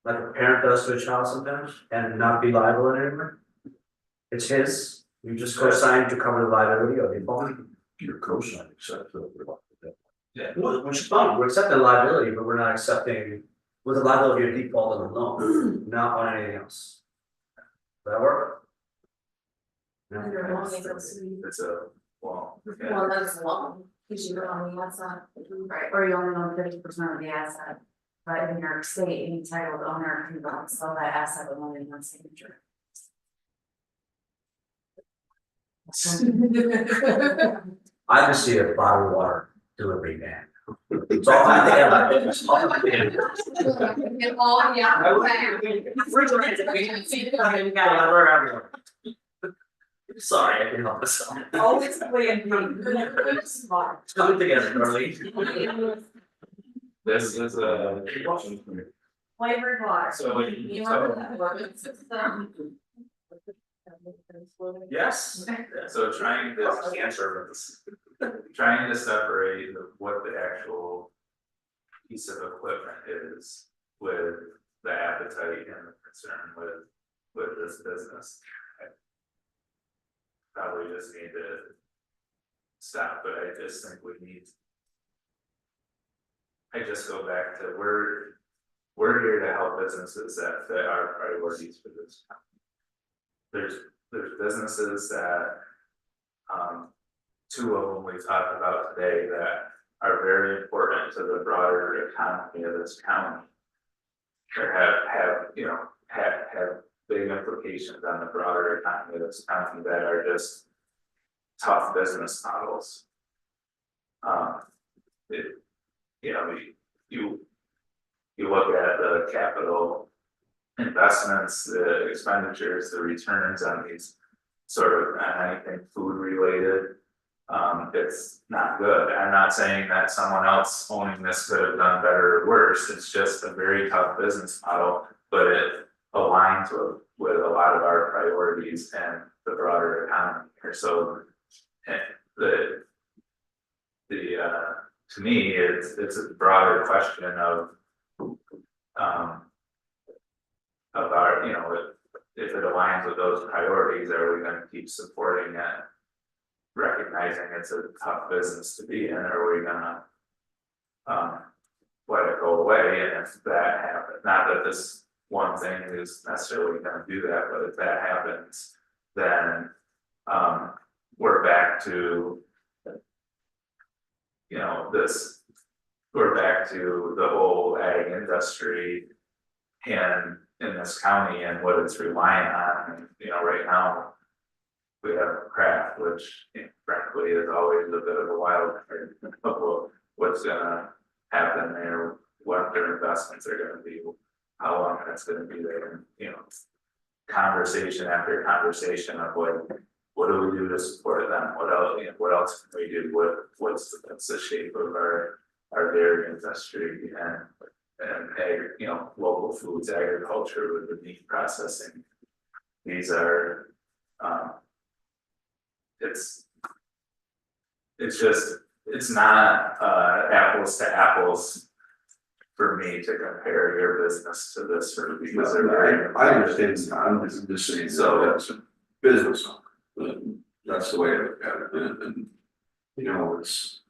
Like a parent does to a child sometimes, and not be liable in any way? It's his, you just co-sign to cover the liability of the bond. Your co-sign, except for the. yeah, Which is fine, we're accepting liability, but we're not accepting with the liability of default on the loan, not on anything else. Does that work? Under loan, it's a, well, yeah. well, that's long, because you're on the outside, right? Or you only own 50% of the asset, but in New York State, any titled owner can go and sell that asset with only one signature. I just see a bottled water delivery van. So I think I'm business. Oh, yeah, okay. Sorry, I can help myself. Always play smart. It's coming together, Darlene. This is a. Flavored water. So, You so, want that? Yes. so trying to separate what the actual piece of equipment is with the appetite and the concern with this business. I probably just need to stop, but I just think we need. I just go back to we're here to help businesses that fit our priorities for this company. There's businesses that, two of them we talked about today that are very important to the broader economy of this county. Or have big implications on the broader economy of this county that are just tough business models. You look at the capital investments, the expenditures, the returns on these sort of anything food related. It's not good. I'm not saying that someone else owning this could have done better or worse. It's just a very tough business model, but it aligns with a lot of our priorities and the broader economy here. So to me, it's a broader question of our, if it aligns with those priorities, are we gonna keep supporting it? Recognizing it's a tough business to be in, or are we gonna let it go away? And if that happens, not that this one thing is necessarily gonna do that, but if that happens, then we're back to we're back to the whole ag industry and in this county and what it's relying on. And, right now we have craft, which frankly is always a bit of a wild card of what's gonna happen there, what their investments are gonna be, how long that's gonna be there, and conversation after conversation of what do we do to support them? What else can we do? What's the shape of our dairy industry and local foods, agriculture with the meat processing. These are it's it's not apples to apples. For me to compare your business to this sort of because they're very. I understand, I'm just saying, so that's a business owner, and that's the way I look at it, and, you know, it's.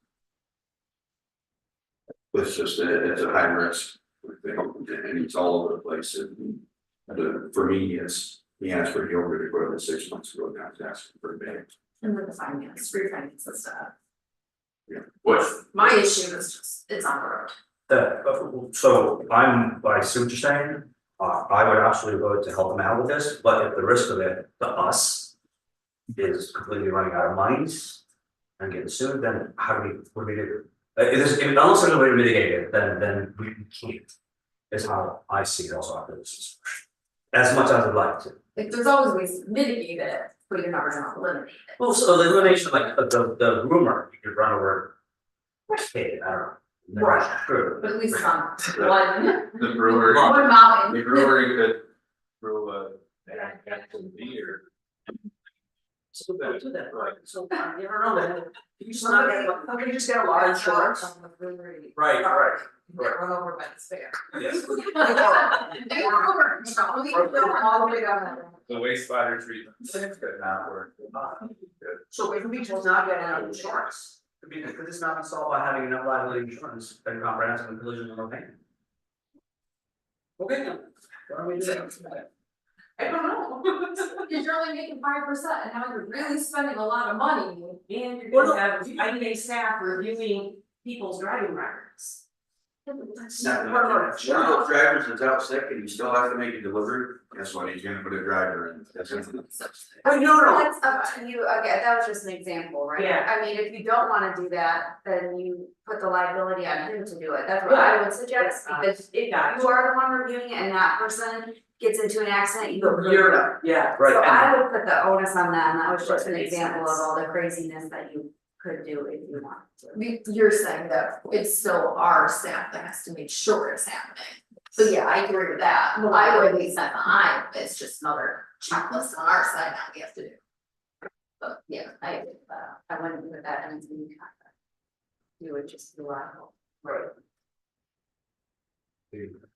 It's just, it's a high risk, thing, and it's all over the place, and for me, it's, he asked for yogurt equipment 6 months ago, now he's asking for a bag. And with the finance, refinance and stuff. Which, My issue is just, it's on the road. So I see what you're saying, I would absolutely vote to help them out with this, but if the risk of it to us. Is completely running out of monies and getting sued, then how do what do we do? Unless there's a way to mitigate it, then we can't. Is how I see it also after this. As much as I'd like to. Like, there's always ways to mitigate it, but you're never gonna eliminate it. Well, so the elimination, like the rumor, you could run over. Hey, I don't know. Right. True. But at least on one, the brewery, one mountain. the brewery could brew a actual beer. So don't do that, right, so you don't know, man, you just not get, somebody just get a lot of insurance. On the brewery. Right. Get run over by the fair. Yes. They were over, all the way down that road. The wastewater treatment could not work. So if we just not getting out insurance, could this not be solved by having enough liability insurance and comprehensive and collision and payment? Okay, then. What are we doing? I don't know. Cause you're only making 5% and now you're really spending a lot of money. And you're Well, gonna have IDA staff reviewing people's driving records. One of those drivers that's out sick and you still have to make a delivery, guess what, he's gonna put a driver in, that's it. Oh, no, That's up to you, okay, that was just an example, right? Yeah. I mean, if you don't wanna do that, then you put the liability on him to do it, that's what I would suggest, because if you are the one reviewing it and that person gets into an accident, you go. Yeah. Right, So and- I would put the onus on them, that was just an Makes example of sense. all the craziness that you could do if you want to. You're saying that it's still our staff that has to make sure it's happening. So yeah, I agree with that. I would at least set behind, it's just another checklist on our side that we have to do. But yeah, I agree with that. I wouldn't put that in the contract. You would just rely on. Right.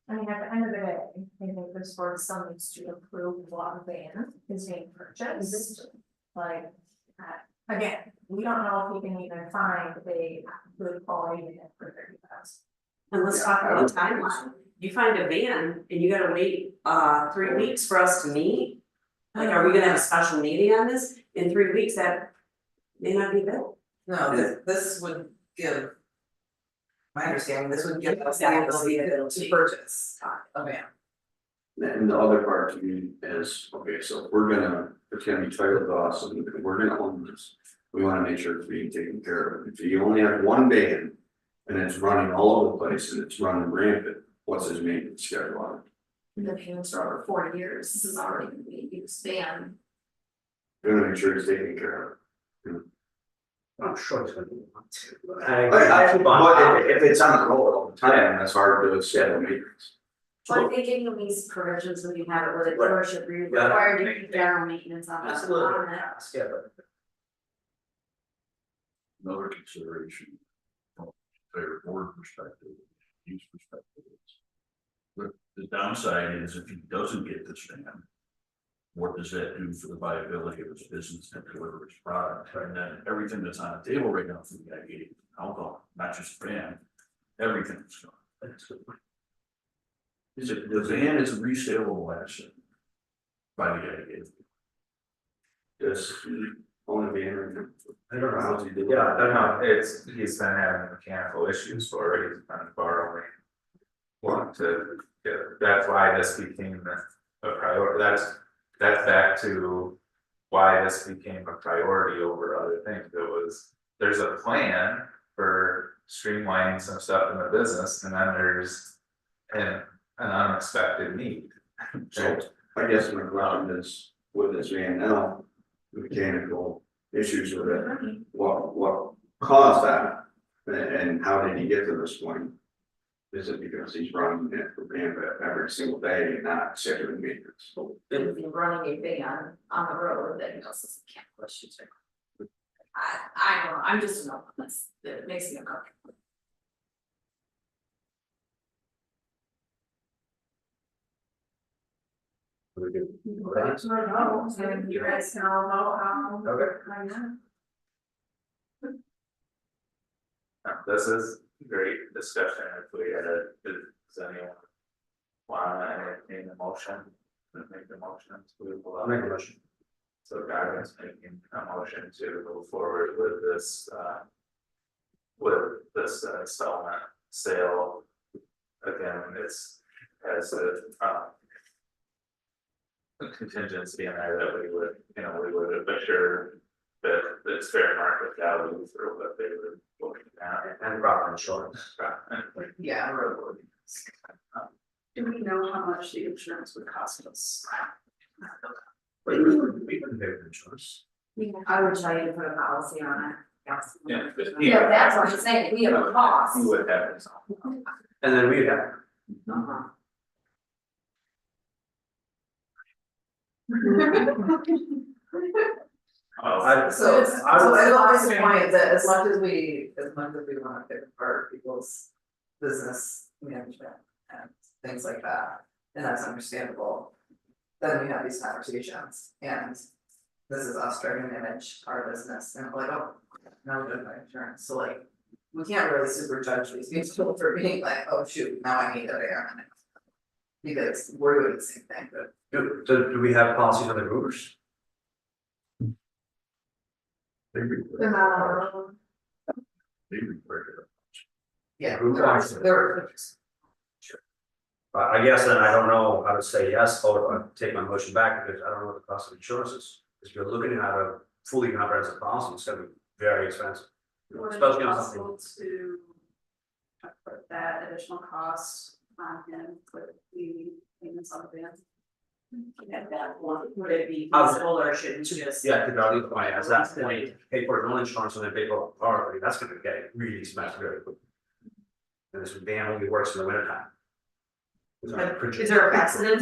I mean, at the end of the day, I think this board still needs to approve what van is being purchased. Like, again, we don't know if we can even find a good quality unit for 30,000. And let's talk about timeline. You find a van and you gotta wait 3 weeks for us to meet. Like, are we gonna have a special meeting on this? In 3 weeks, that may not be built. No, this would give. My understanding, this would give us the Exactly. ability to purchase a van. And the other part to me is, okay, so if we're gonna, it's gonna be titled to us and we're gonna own this. We wanna make sure it's being taken care of, if you only have one van and it's running all over the place and it's running rampant, what's his maintenance schedule on it? The payments are over 40 years, this is already gonna be a used van. We're gonna make sure it's taken care of. I'm sure it's gonna be one too. But if it's on the road all the time, that's hard to schedule maintenance. Well, I think in these provisions, when you have it with a dealership, you're Yeah. required to keep general maintenance on that. Absolutely, on it. yeah, but. Another consideration from their board perspective, use perspective is. The downside is if he doesn't get this van. What does that do for the viability of his business to deliver his product? And then everything that's on the table right now for the IGA, alcohol, not just van, everything's gone. Is it, the van is a resaleable asset by the IGA? Does he own a van or? I don't know. How's he doing? Yeah, I don't know, he's been having mechanical issues for it, he's been borrowing. Want to, that's why this became a priority, that's back to why this became a priority over other things. It was, there's a plan for streamlining some stuff in the business, and then there's an unexpected need. So I guess my question is, with this van now, the mechanical issues with it, what caused that? And how did he get to this point? Is it because he's running it for Bambi every single day and not scheduling maintenance? If you're running a van on the road, then he also can't push you to. I don't know, I'm just a no, that makes me uncomfortable. We do. That's what I know, and you guys can all vote how. Okay. I know. This is great discussion, if we had a, does anyone wanna entertain the motion, make the motion to. I'll make a motion. So Gavin making a motion to move forward with this, installment sale. Again, it's as a contingency in there that we would, we would assure that it's fair market value for what they were looking at. And proper insurance. Yeah, road. Do we know how much the insurance would cost us? We can pay for insurance. I would try to put a policy on it, yes. Yeah, but Yeah, that's what I'm saying, we have a cost. you would have it. And then we have, I, So, I so would- I love this point that as much as we wanna pick apart people's business management and things like that, and that's understandable. Then we have these conversations, and this is us trying to manage our business, and we're like, oh, now we're doing my insurance, so like. We can't really super judge these people for being like, oh shoot, now I need it again. Because we're doing the same thing, but do we have policies on the groupers? They require, they require. yeah, Group there are, policy. there are. I guess then I don't know how to say yes, or take my motion back, because I don't know what the cost of insurance is. If you're looking at a fully comprehensive policy, it's gonna be very expensive. Would it Especially be on something. possible to put that additional cost on him with the payments on the van? At that point, would it be feasible or should we just? Yeah, because I'll leave the point, at that point, pay for his own insurance and then pay for our, that's gonna get really expensive very quickly. And this van only works in the winter time. Is there a precedent?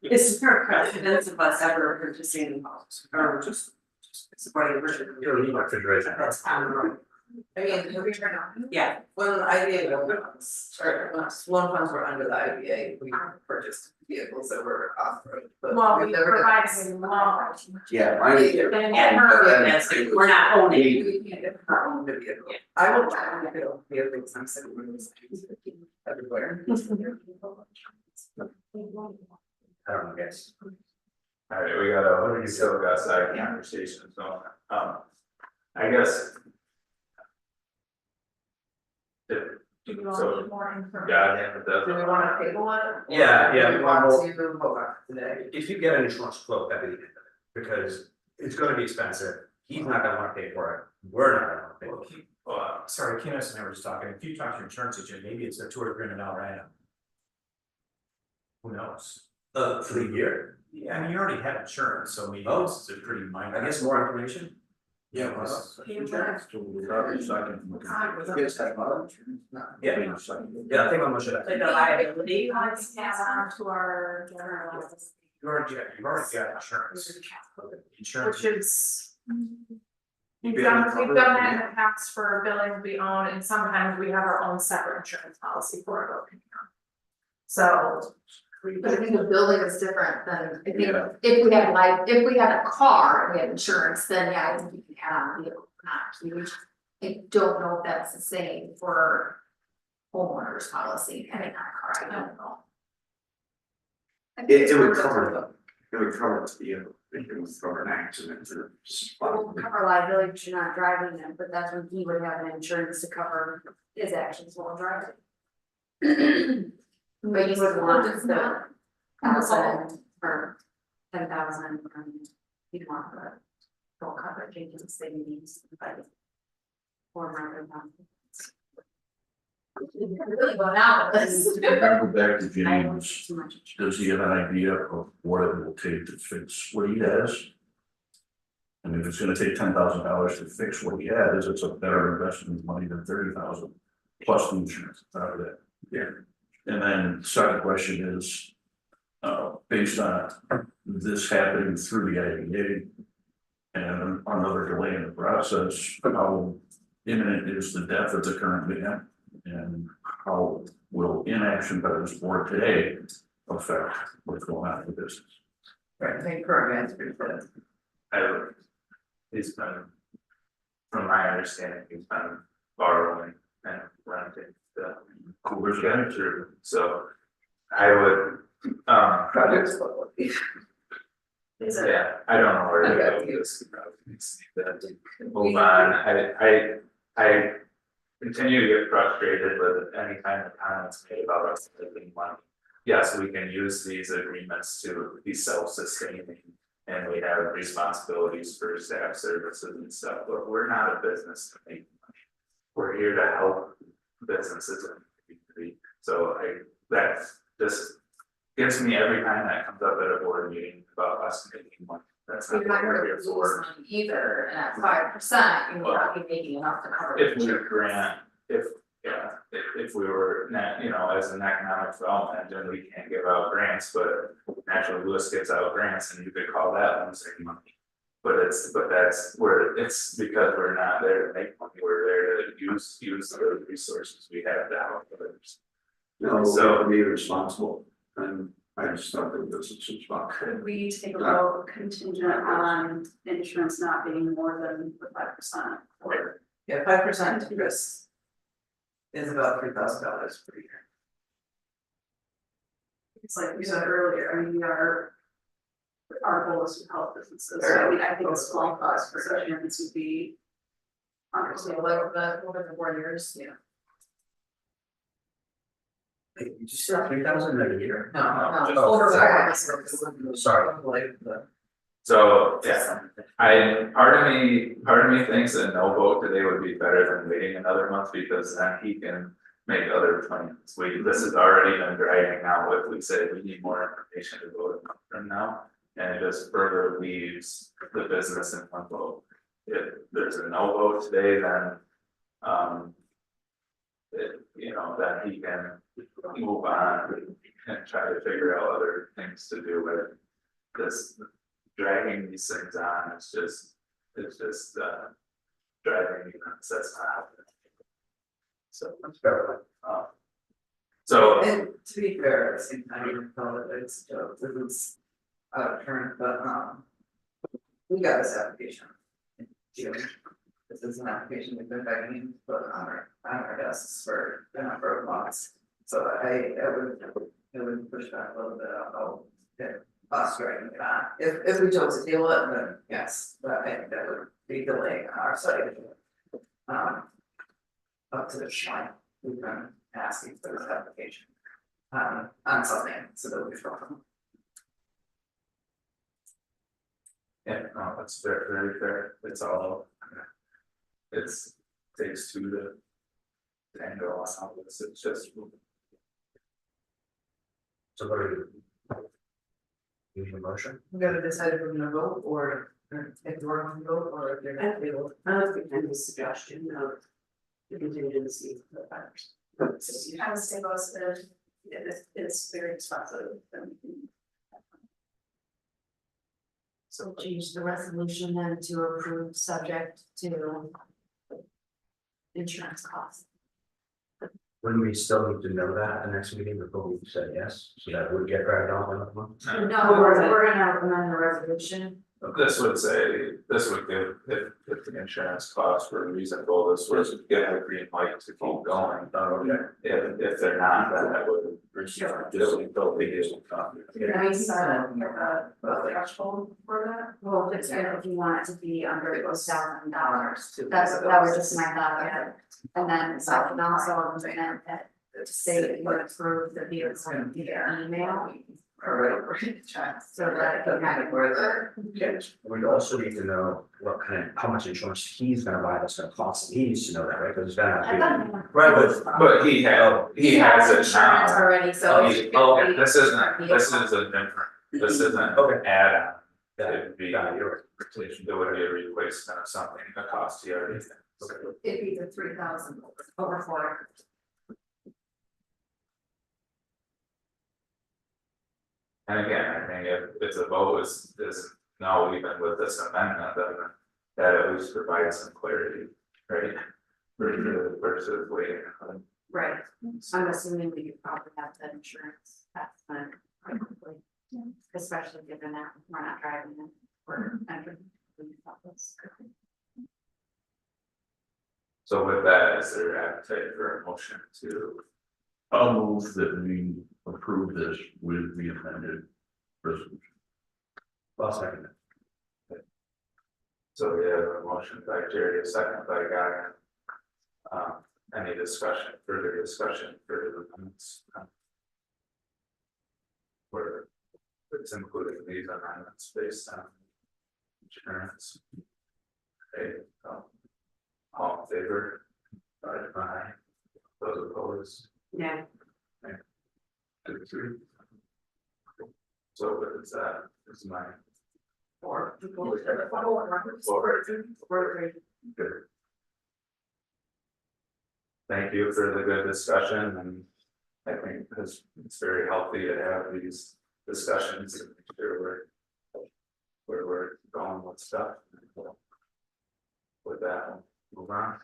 Is there a precedent of us ever purchasing or just supporting version? You're leaving refrigeration. That's kind of right. I mean, Yeah, when the IDA funds, or when loan funds were under the IDA, we purchased vehicles that were off-road, but Well, we've we never done provide this. a loan. Yeah, mine is. Then yeah, we're not owning. We can't get our own vehicle. I will try to get a vehicle, I'm sick of those things everywhere. I don't know, guys. Alright, we still got side conversations, so, I guess. Do you So, want more information? got him, Do we wanna table it? Or Yeah, yeah, do we we want want to vote on it today? If you get an insurance quote, that'd be the end of it, because it's gonna be expensive, he's not gonna wanna pay for it, we're not gonna wanna pay for it. Sorry, Kenneth and I were just talking, if you talk to your insurance agent, maybe it's a $2 or $300 item. Who knows? For the year, Yeah, I mean, you already have insurance, so maybe Oh. this is a pretty minor. I guess more information. Yeah, well, insurance to the garbage cycle. Yes, have other. Yeah. Yeah, I think I'm gonna show Like that. the liability. Let's pass on to our general. You've already got insurance. Insurance. Which is. You We've be done, able to we've cover done it, that in the past for buildings we own, and sometimes we have our own separate insurance policy for a building. So. But I think a building is different than, I think, Yeah. if we had if we had a car and we had insurance, then yeah, I think you can add on vehicle, not huge. I don't know if that's the same for homeowners policy, and a car, I don't know. It would cover the, it would cover the vehicle, it would cover an accident or. We'll cover liability because you're not driving them, but that's when he would have an insurance to cover his actions while driving. But you would want the 1,000 or 10,000, you'd want the full coverage in case they need somebody. Or more. Really going out with this. Go back to I don't James, too much. does he have an idea of what it will take to fix what he has? And if it's gonna take $10,000 to fix what he has, it's a better investment of money than 30,000 plus the insurance out of that. Yeah. And then second question is, based on this happening through the IDA. And another delay in the process, how imminent is the death of the current ban? And how will inaction by this board today affect what's going on in the business? Right, I think current man's pretty good. He's been, from my understanding, he's been borrowing and renting the Coolers get guys? through, so. I would, Projects. yeah, I don't know where to go with this. Move on, I continue to get frustrated with any kind of comments made about us taking money. Yes, we can use these agreements to be self-sustaining. And we have responsibilities for staff services and stuff, but we're not a business to make money. We're here to help businesses in the community, so that just gets me every time that comes up at a board meeting about us making money. That's not You're what not we're gonna here lose for. money either, and at 5%, you're not be making enough to cover. If we grant, if we were, as an economic development, then we can't give out grants, but Natural Lewis gives out grants and you could call that one saving money. But that's where it's because we're not there to make money, we're there to use the resources we have to help others. No, So- so be responsible, and I just thought that this is responsible. Could we take a vote contingent on insurance not being more than the 5%? Or Yeah, 5% interest is about $3,000 per year. it's like we said earlier, I mean, our goal is to help businesses, so I mean, I think a small cost for insurance would be So understandable. like over the warriors, yeah. Hey, you just said 3,000 a year? No, just- no, over sorry. 5%. Sorry. Like the- So, yeah, part of me thinks a no vote today would be better than waiting another month, because then he can make other plans. This has already been dragging out, if we say we need more information to vote from now. And it just further leaves the business in limbo. If there's a no vote today, then, then he can move on and try to figure out other things to do with this. Dragging these things on, it's just driving me nuts, that's not happening. So, That's fair. so, And to be fair, at the same time, you know, it's a joke, this is out of turn, but we got this application in June. This is an application we've been begging to put on our desks for a number of months. So I would push back a little bit about us writing it on. If we chose to deal with it, then yes, but I think that would be delaying on our side. Up to this point, we've been asking for this application. On something, so that we feel. yeah, no, that's very fair, it's all. Takes two to tango on all this, it's just. So what are you need a motion? We gotta decide if we're gonna vote or if we're gonna vote or if they're not able. I was thinking a suggestion of the contingency for the fires. I would say most of it's very expensive and. So change the resolution then to approve subject to insurance costs. Wouldn't we still need to know that at the next meeting before we say yes, so that would get dragged on another month? No, we're gonna amend the resolution. This would give, if the insurance costs were reasonable, this would get a green light to keep going. If they're not, then that would. They'll be able to. Can we set a threshold for that? Well, if you want it to be under $1,000, that was just my thought, yeah. And then so I can also amend that to say that you approve the vehicle via email. So that it can happen further. We'd also need to know what how much insurance he's gonna buy that's gonna cost him, he needs to know that, right, because it's gonna I have to thought. be. Right, But he has it insurance now. already, so. Okay, this isn't a different, this isn't an Okay. add-on. Yeah, It would be, got it, you're it would be a replacement of something, a cost he already has. It'd be the 3,000 over 4. And again, I think if a vote is know, even with this amendment, that at least provides some clarity, right? Versus waiting. Right, I'm assuming that you probably have the insurance, that's fine, probably. Especially given that we're not driving it, we're entering. So with that, is there appetite for a motion to, I'll move that we approve this with the amended resolution. Well, second. so we have a motion by Jerry, a second by Guy. Any discussion, further amendments? Where it's including these amendments based on insurance. Okay, all in favor? Aye. Those opposed? Yeah, 2, 3. So what is that? Is my. or. Good. Thank you for the good discussion, and I think it's very healthy to have these discussions and make sure where we're going with stuff. With that, we'll move on.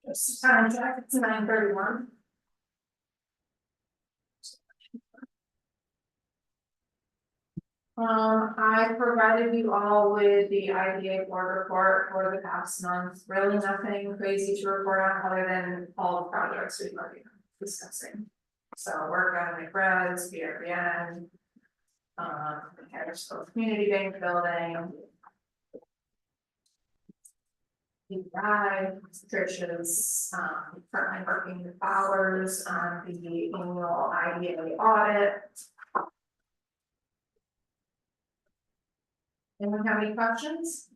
Just time check, it's 9:31. I provided you all with the IDA board report for the past month, really nothing crazy to report on other than all the projects we've already been discussing. So work on McBride's, BRBN, Harrisville Community Bank Building. Drive, searches, currently working with hours on the annual IDA audit. Anyone have any questions?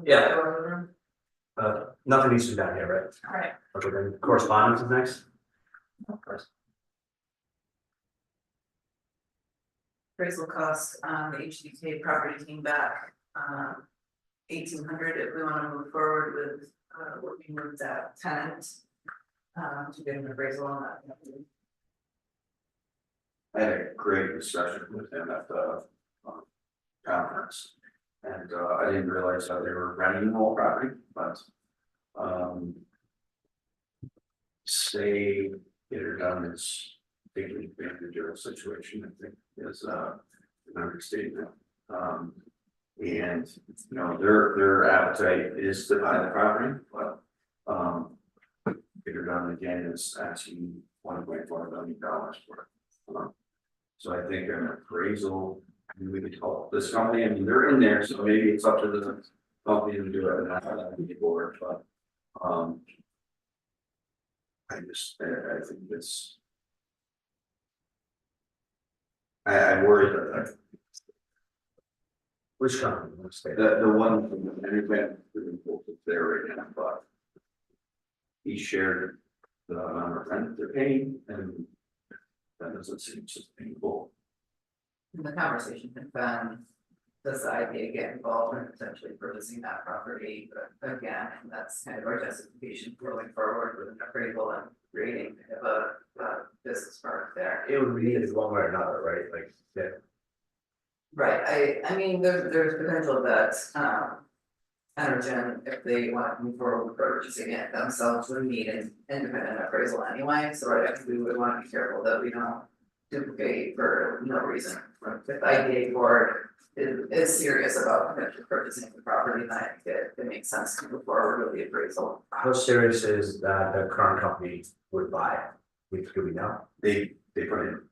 Yeah. Nothing needs to be done here, right? All right, Okay, then correspondence is next. of course. Appraisal costs, the HDK property came back, 1,800 if we wanna move forward with, working with that tenant. To get an appraisal on that. I had a great discussion with him at the conference. And I didn't realize how they were renting the whole property, but say get her done is taking advantage of a situation, I think is an understatement. And you know, their appetite is to buy the property, but get her done again is asking $1.4 million for it. So I think an appraisal, we could help this company, I mean, they're in there, so maybe it's up to the company to do it, and not the board, but. I think it's. I worry that Which company? Let's say. the one from the management is there right now, but. He shared the amount of rent they're paying, and that doesn't seem sustainable. The conversation had been, does the IDA get involved in potentially purchasing that property, but again, that's kind of our justification for going forward with an appraisal and creating kind of a business park there. It would be needed one way or another, right? Like, yeah. Right, I mean, there's potential that, Energen, if they want to move forward with purchasing it themselves, would need an independent appraisal anyway, so I think we would want to be careful that we don't duplicate for no reason. If the IDA board is serious about potentially purchasing the property, then I think it makes sense to move forward with the appraisal. How serious is that the current company would buy? Do we know? They put in.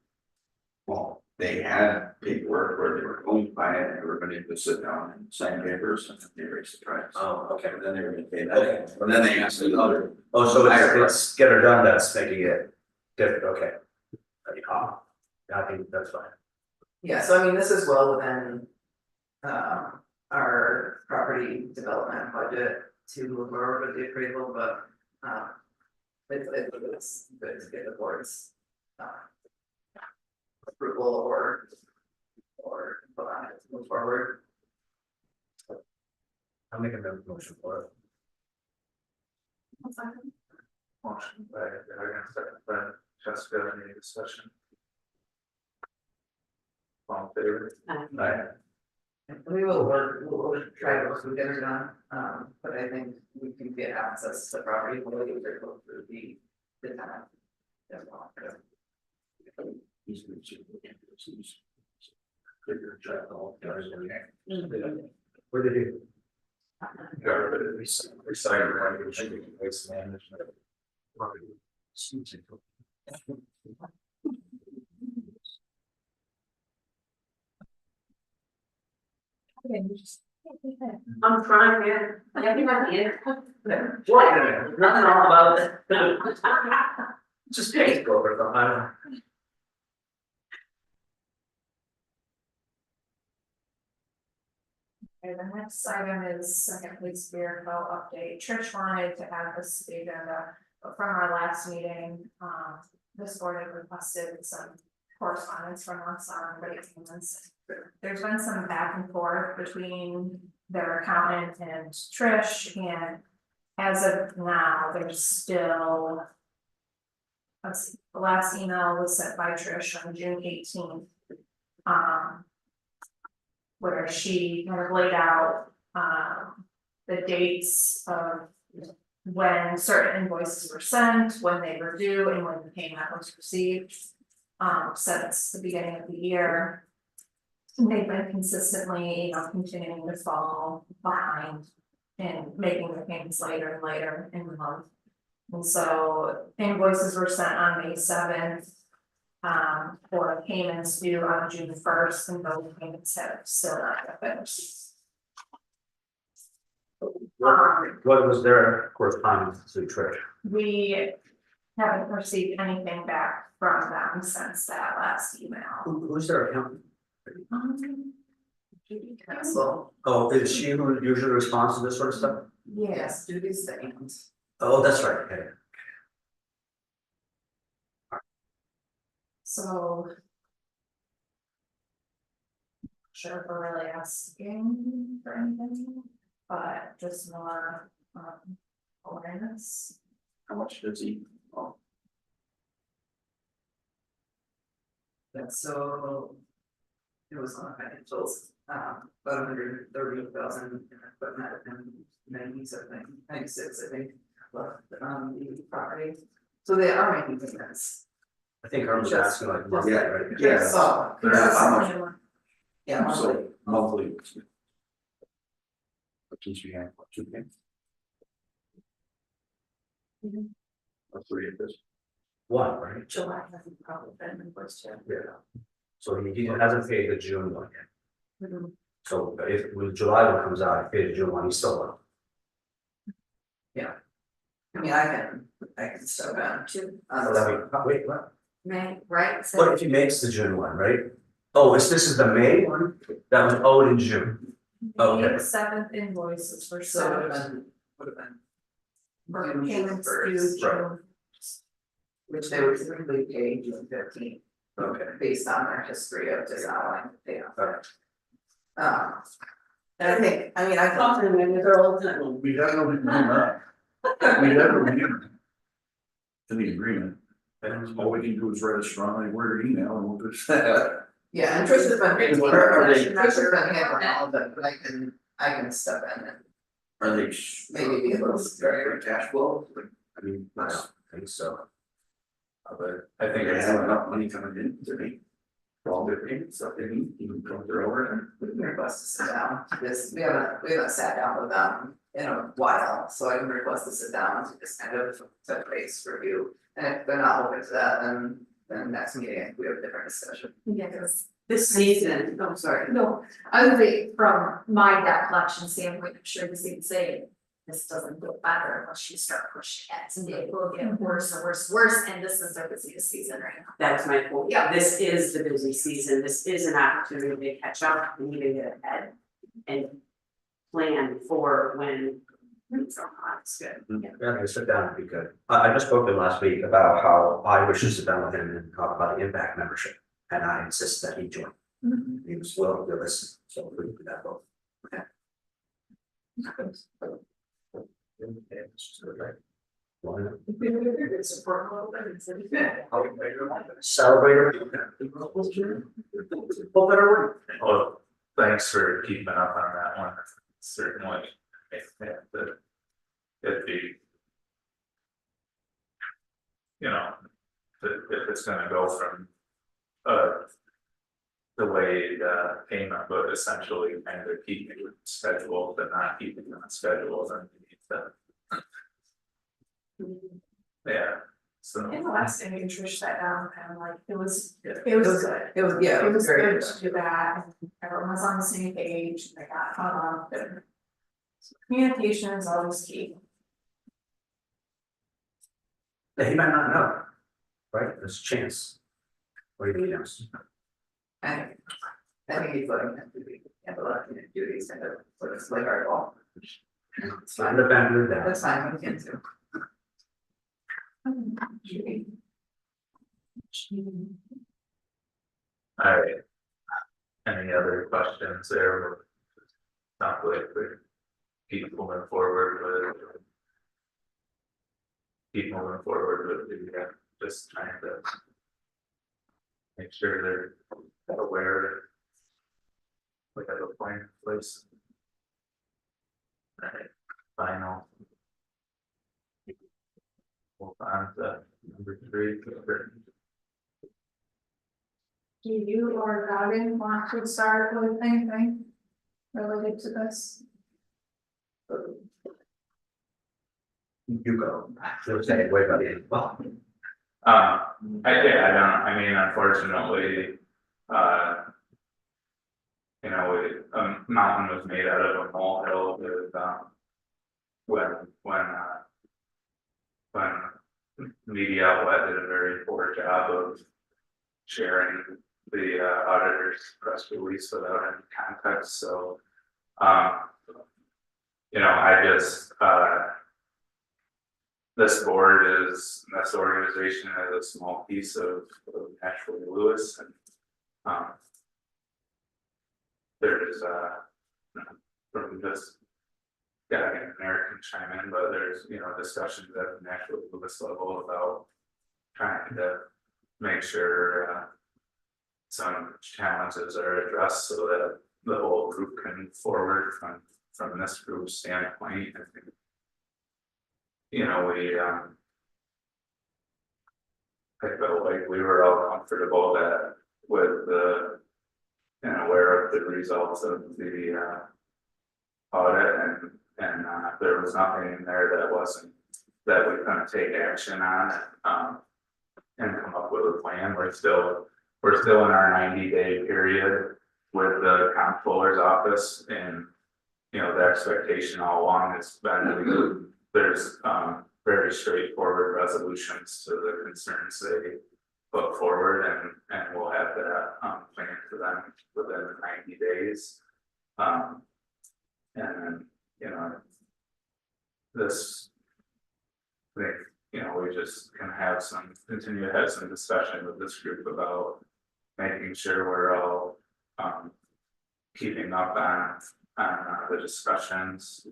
Well, they had paperwork where they were going to buy it, and everybody would sit down and sign papers, and then they raised the price. Oh, okay. And then they were gonna pay Okay. that, and then they asked the other. Oh, so it's get her done, that's making it different, okay. I think that's fine. Yeah, so I mean, this is well within our property development budget to move forward with the appraisal, but it's good to get the board's approval or put on it. move forward. I'll make a motion for it. Motion by Aaron, second by Jessica, any discussion? All in favor? Right. We'll try to work together done, but I think we can get access to the property, we'll go through the time. As well. Where did you? Recycle, waste management. I'm trying, man. I think I'm in. What? Nothing all about it. Just Facebook or something, I don't know. Okay, the next item is second police vehicle update. Trish wanted to add this to the agenda, but from our last meeting, this board had requested some correspondence from us on rate payments. There's been some back and forth between their accountant and Trish, and as of now, there's still. Let's see, the last email was sent by Trish on June 18th. Where she kind of laid out the dates of when certain invoices were sent, when they were due, and when the payment was received. Since the beginning of the year. They've been consistently, continuing to fall behind and making the payments later and later in the month. And so invoices were sent on May 7th. For payments due on June 1st, and those payments have still not been finished. What was their correspondence to Trish? We haven't received anything back from them since that last email. Who's their accountant? Judy Castle, Oh, is she who usually responds to this sort of stuff? yes, Judy's things. Oh, that's right, okay. So. Sure if we're really asking for anything, but just more awareness. How much does he? Oh, That's so. It was on financials, about 130,000 in equipment and 96, I think, left the property. So they are making payments. I think I was asking like monthly, Yeah, right? yeah. So, They're not how much, yeah, monthly. so monthly. What keeps you at, what you think? Or three of this. One, right? July hasn't probably been invoiced yet. Yeah. So he hasn't paid the June one yet. Mhm. So if when July one comes out, he paid the June one, he's still on. I mean, I can step in. To Wait, what? May, right? So- What if he makes the June one, right? Oh, this is the May one that was owed in June. Okay. May 7th invoices were So sent would have been. for June payments 1st, due right. June. Which they would typically pay June 15th, Okay. based on their history of just allowing to pay off. Alright. And I think, I mean, I can. Well, we have no agreement. We have no agreement. To the agreement, and all we can do is write a strongly worded email and we'll just. Yeah, and Trish has been great. Are they- Trish has been handling all of it, but I can step in and Are they? maybe be a little scary. Cash flow, I mean, I that's, don't think so. but I think they have enough money coming in to me. For all their payments, stuff they need, even come through over. We can request to sit down, because we haven't sat down with them in a while, so I can request to sit down to just kind of touch base review. And if they're not open to that, then next meeting, we have a different discussion. Yeah, because This season, I'm sorry. no, I would say from my debt collection standpoint, I'm sure this would say. This doesn't get better unless you start pushing it, and it will get worse and worse and worse, and this is their busiest season right now. That's my point. Yeah. This is the busy season. This is an opportunity to catch up and even get ahead. And plan for when things are hot. It's good. Yeah, I sit down, it'd be good. I just spoke to him last week about how I wish to sit down with him and talk about the impact membership. And I insist that he join. He was willing to listen, So we can do that both. Celebrate. Hope better work. Well, thanks for keeping up on that one, certainly, I think that it'd be. You know, if it's gonna go from, delayed, payment, but essentially kind of keeping it scheduled, but not keeping it on schedule, then we need to. Yeah, so. In the last thing, Trish sat down, kind of like, it was good. It was very good to do that, and everyone was on the same page, and they got hung up, and communication is always key. Yeah, he might not know. Right, there's a chance. What do you think? I think he's letting them do these kind of, sort of like our goal. It's not the vendor that. That's fine, we can do. Alright. Any other questions there? Not like we keep moving forward with. Keep moving forward with the, just trying to. Make sure they're aware. We have a plan in place. Alright, final. Move on to number 3. Do you or Robin want to start with anything related to this? You go. You'll say, wait about it. Well, I don't, I mean, unfortunately, you know, a mountain was made out of a molehill with, when media outlet did a very poor job of sharing the auditor's press release without any context, so, you know, I just, this board is, this organization is a small piece of Nashville Lewis, and there's from this guy and Eric can chime in, but there's, you know, discussions at the Nashville Lewis level about trying to make sure some challenges are addressed so that the whole group can move forward from this group's standpoint. I think, you know, I felt like we were all comfortable that with the, and aware of the results of the audit, and there was nothing in there that we couldn't take action on, and come up with a plan. We're still in our 90-day period with the comptroller's office, and you know, the expectation all along has been there's very straightforward resolutions to the concerns they put forward, and we'll have that plan for them within 90 days. And then, you know, this, I think, you know, we just can continue to have some discussion with this group about making sure we're all keeping up on the discussions.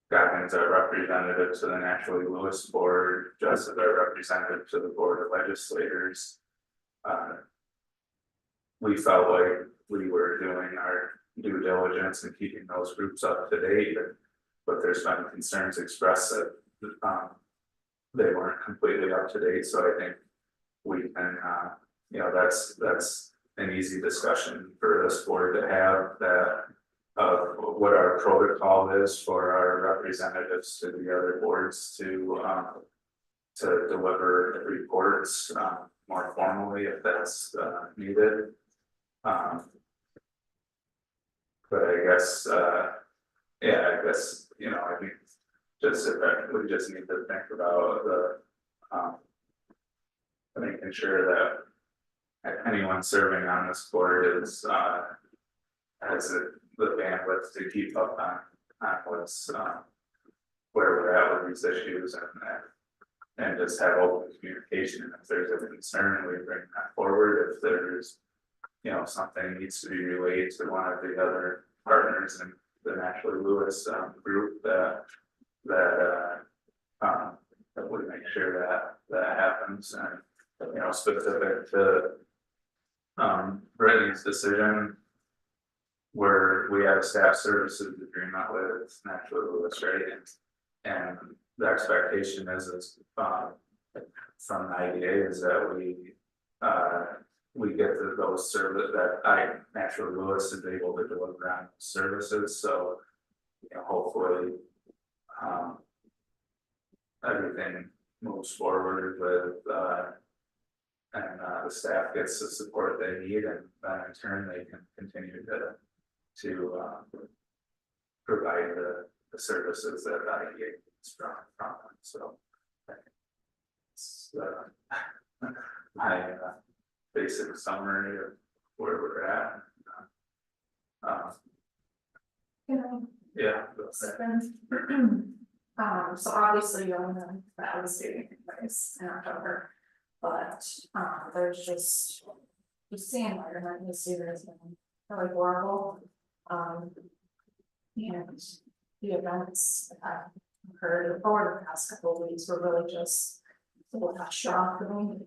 Gavin's our representative to the Nashville Lewis Board, Jess is our representative to the Board of Legislators. We felt like we were doing our due diligence and keeping those groups up to date, but there's been concerns expressed that they weren't completely up to date, so I think we can, you know, that's an easy discussion for this board to have, that what our protocol is for our representatives to the other boards to deliver reports more formally if that's needed. But I guess, yeah, I guess, you know, I think just we just need to think about the making sure that anyone serving on this board is has the bandwidth to keep up on what's where we're at with these issues, and just have open communication. And if there's a concern, we bring that forward. If there's, you know, something needs to be relayed to one of the other partners in the Naturally Lewis group that that would make sure that happens and, you know, specific to Brittany's decision. Where we have a staff services agreement with Naturally Lewis, right? And the expectation is from the IDA is that we get to those service that Naturally Lewis is able to deliver on services, so. You know, hopefully. Everything moves forward with and the staff gets the support they need, and then in turn they can continue to provide the services that IDA needs from them, so. It's my basic summary of where we're at. Yeah. So obviously you're on that was taking place in October, but there's just the environment this year has been really horrible. And the events that I've heard over the past couple of weeks were really just a little shock for me.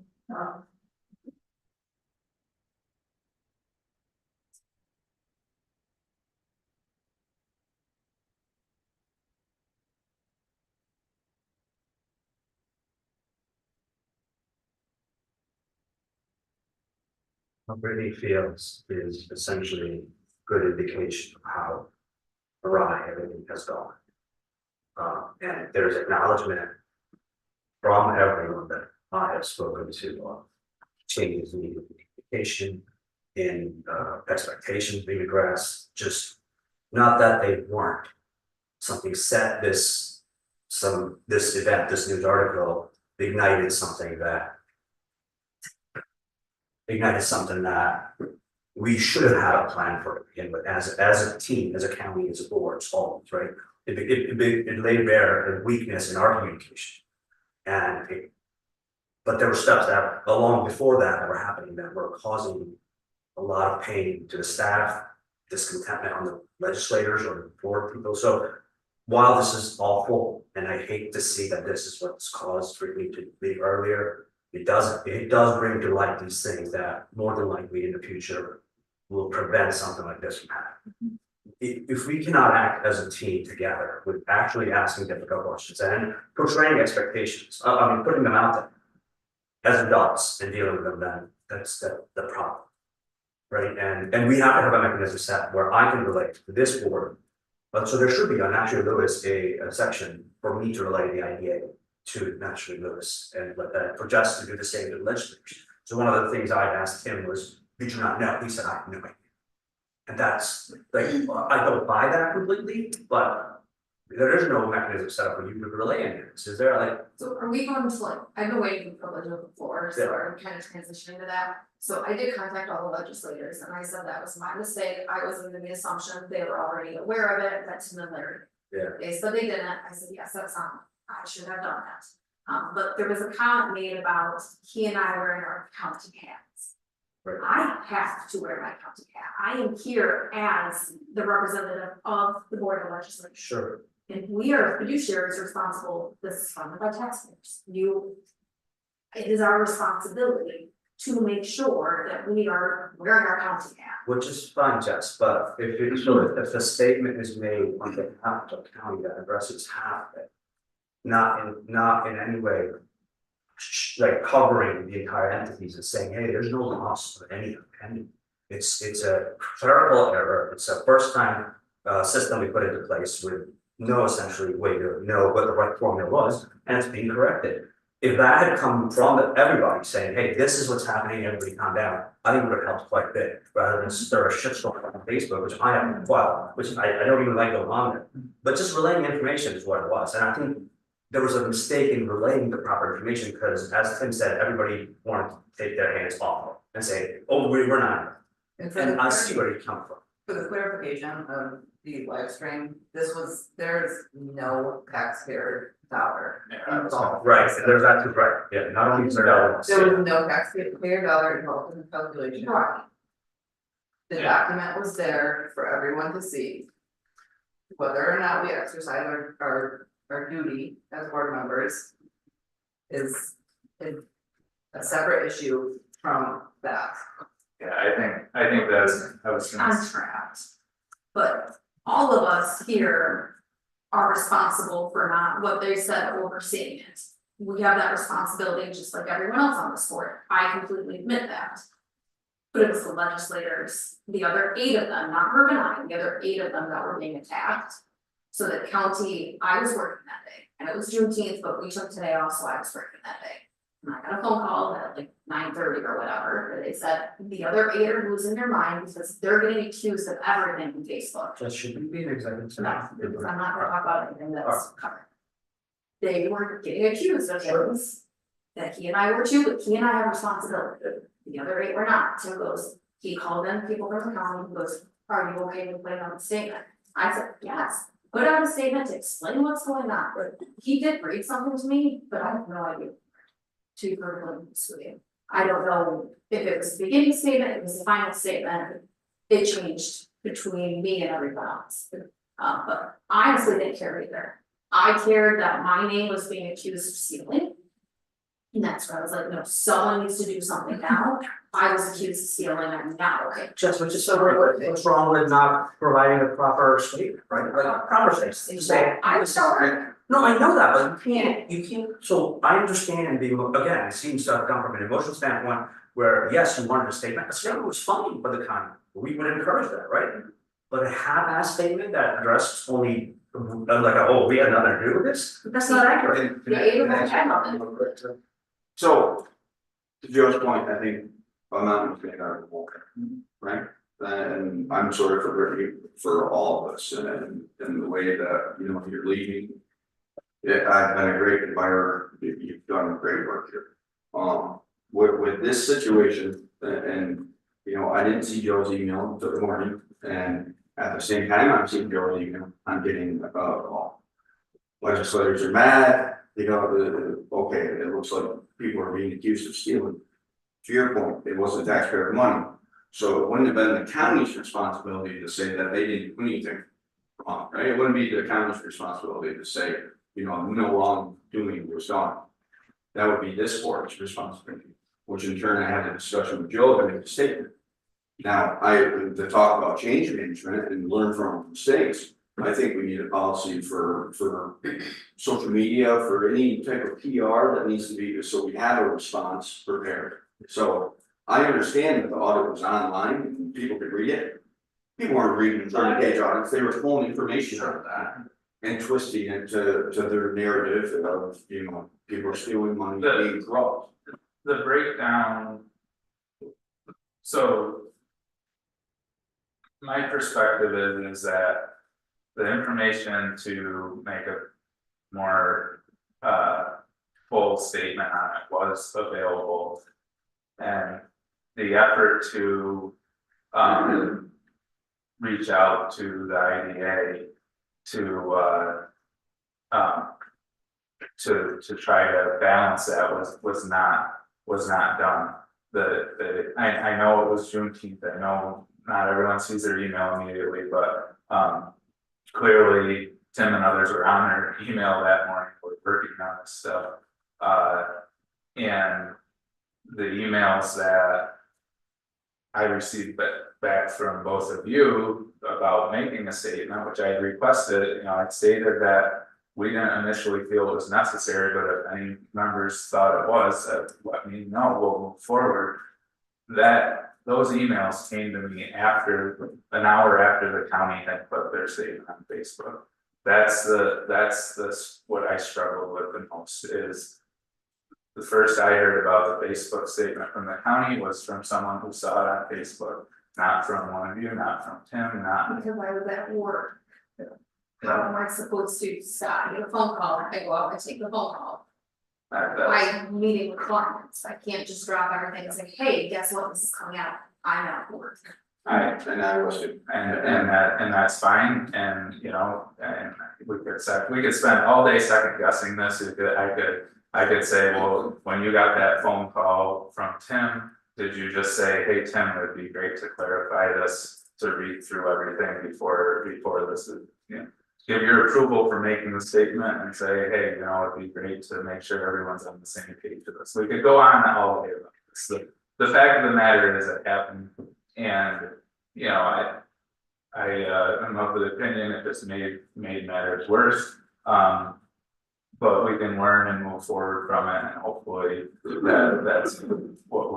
What Brittany feels is essentially good indication of how awry everything has gone. And there's acknowledgement from everyone that I have spoken to on changes in communication, in expectations being addressed, just not that they weren't. Something set this event, this news article ignited something that we should have had a plan for to begin with, as a team, as a county, as a board, always, right? It laid bare a weakness in our communication. But there were steps that along before that were happening that were causing a lot of pain to the staff, discontentment on the legislators or the board people. So while this is awful, and I hate to see that this is what's caused for me to leave earlier, it does bring to light these things that more than likely in the future will prevent something like this from happening. If we cannot act as a team together with actually asking difficult questions and portraying expectations, I mean, putting them out there as adults and dealing with them, then that's the problem. Right, and we have to have a mechanism set where I can relate to this board. But so there should be on Naturally Lewis a section for me to relay the idea to Naturally Lewis, and for Jess to do the same to the legislators. So one of the things I asked him was, did you not know? He said, I have no idea. And that's like, I don't buy that completely, but there is no mechanism set up for you to relay any of this. Is there like? So are we going to like, I've been waiting for privilege of the floor, so I'm kind of transitioning to that. So I did contact all the legislators and I said that was my mistake. I was under the assumption they were already aware of it, that's another. Yeah. They said they didn't. I said, yes, that's I should have done that. But there was a comment made about he and I wearing our county hats. Right. I have to wear my county hat. I am here as the representative of the Board of Legislators. Sure. And we are fiduciaries responsible, this is funded by taxpayers. It is our responsibility to make sure that we are wearing our county hat. Which is fine, Jess, but if the statement is made on behalf of the county that addresses half of it, not in any way like covering the entire entities and saying, hey, there's no loss of any opinion. It's a clerical error. It's a first time system we put into place with no essentially way to know what the right formula was, and it's being corrected. If that had come from everybody saying, hey, this is what's happening, everybody calm down, I think it would have helped quite a bit, rather than stir a shitstorm on Facebook, which I have, well, which I don't even like going on there. But just relaying information is what it was, and I think there was a mistake in relaying the proper information, because as Tim said, everybody wanted to take their hands off it and say, oh, we're not. And I see where you come from. For the clarification of the live stream, there's no taxpayer dollar. involved. Right, there's that too, right, yeah, not only is there dollars. There was no taxpayer dollar involved in the calculation. Right. The Yeah. document was there for everyone to see. Whether or not we exercise our duty as board members. Is a separate issue from that. Yeah, I think that's, I was gonna. Contract. But all of us here are responsible for not what they said overseeing it. We have that responsibility just like everyone else on this board. I completely admit that. But it was the legislators, the other 8 of them, not Herb and I, the other 8 of them that were being attacked. So the county, I was working that day, and it was Juneteenth, but we took today off, so I was working that day. And I got a phone call at like 9:30 or whatever, where they said the other 8 are losing their mind because they're getting accused of everything on Facebook. Just shouldn't be an executive No, session. because I'm not gonna talk about anything that's covered. They were getting accused of things that he and I were too, but he and I have responsibility, the other 8 were not. Tim goes, he called in people from the county, he goes, are you okay with putting out a statement? I said, yes, put out a statement to explain what's going on, but he did read something to me, but I have no idea. To be perfectly honest with you, I don't know if it was the beginning statement, it was the final statement, it changed between me and everyone else. But I honestly didn't care either. I cared that my name was being accused of stealing. And that's where I was like, no, someone needs to do something now. I was accused of stealing, I'm not okay. Just, which is so great, what's wrong with not providing a proper statement, right, like a proper statement, say. I was sorry. No, I know that, but you can't, so I understand again, it seems to have come from an emotional standpoint. Where, yes, you wanted a statement was fine for the county, we would encourage that, right? But a half-ass statement that addressed only, like, oh, we had nothing to do with this, that's not accurate. The 8 of them had nothing. So, to Joe's point, I think a mountain is made out of a right? And I'm sorry for all of us and the way that, you know, you're leading. Yeah, I've been a great admirer, you've done great work here. With this situation, and, you know, I didn't see Joe's email until the morning, and at the same time, I'm seeing Joe's email, I'm getting a call. Legislators are mad, you know, okay, it looks like people are being accused of stealing. To your point, it wasn't taxpayer money, so it wouldn't have been the county's responsibility to say that they didn't do anything wrong, right? It wouldn't be the county's responsibility to say, you know, no wrongdoing was done. That would be this board's responsibility, which in turn I had a discussion with Joe to make a statement. Now, to talk about change management and learn from our mistakes, I think we need a policy for social media, for any type of PR that needs to be, so we have a response prepared. So I understand that the audit was online and people could read it. People weren't reading 30-page audits, they were pulling information out of that and twisting it to their narrative of, you know, people are stealing money, being corrupt. The breakdown. So. My perspective is that the information to make a more full statement on it was available. And the effort to reach out to the IDA to try to balance that was not done. I know it was Juneteenth, I know not everyone sees their email immediately, but clearly Tim and others were on their email that morning, were working on this stuff. And the emails that I received back from both of you about making a statement, which I had requested, you know, I'd stated that we didn't initially feel it was necessary, but if any members thought it was, let me know, we'll move forward. That those emails came to me after an hour after the county had put their statement on Facebook. That's what I struggle with the most is. The first I heard about the Facebook statement from the county was from someone who saw it on Facebook, not from one of you, not from Tim, not. Because I was at work. How am I supposed to stop, I get a phone call, I go out, I take the phone call. I'm meeting with clients, I can't just drop everything and say, hey, guess what, this is coming out, I'm at work. And I was, And that's fine, and you know, and we could spend all day second guessing this, I could say, well, when you got that phone call from Tim, did you just say, hey, Tim, it'd be great to clarify this, to read through everything before this is, you know. Give your approval for making the statement and say, hey, you know, it'd be great to make sure everyone's on the same page with this. We could go on all day about this. The fact of the matter is it happened, and, you know, I'm of the opinion it just made matters worse. But we can learn and move forward from it, and hopefully that's what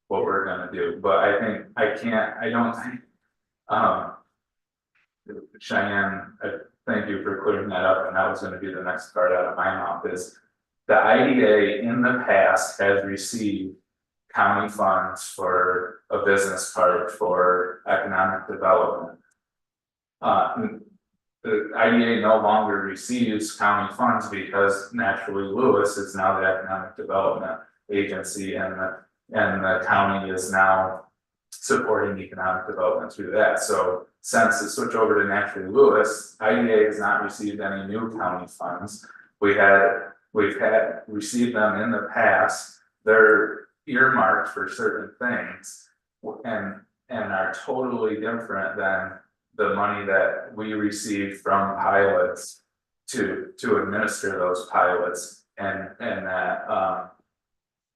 we're gonna do. But I don't think, Cheyenne, thank you for clearing that up, and that was gonna be the next part out of my mouth is the IDA in the past has received county funds for a business park for economic development. The IDA no longer receives county funds because Naturally Lewis is now the economic development agency, and the county is now supporting economic development through that. So since the switch over to Naturally Lewis, IDA has not received any new county funds. We've had received them in the past. They're earmarked for certain things and are totally different than the money that we receive from pilots to administer those pilots, and that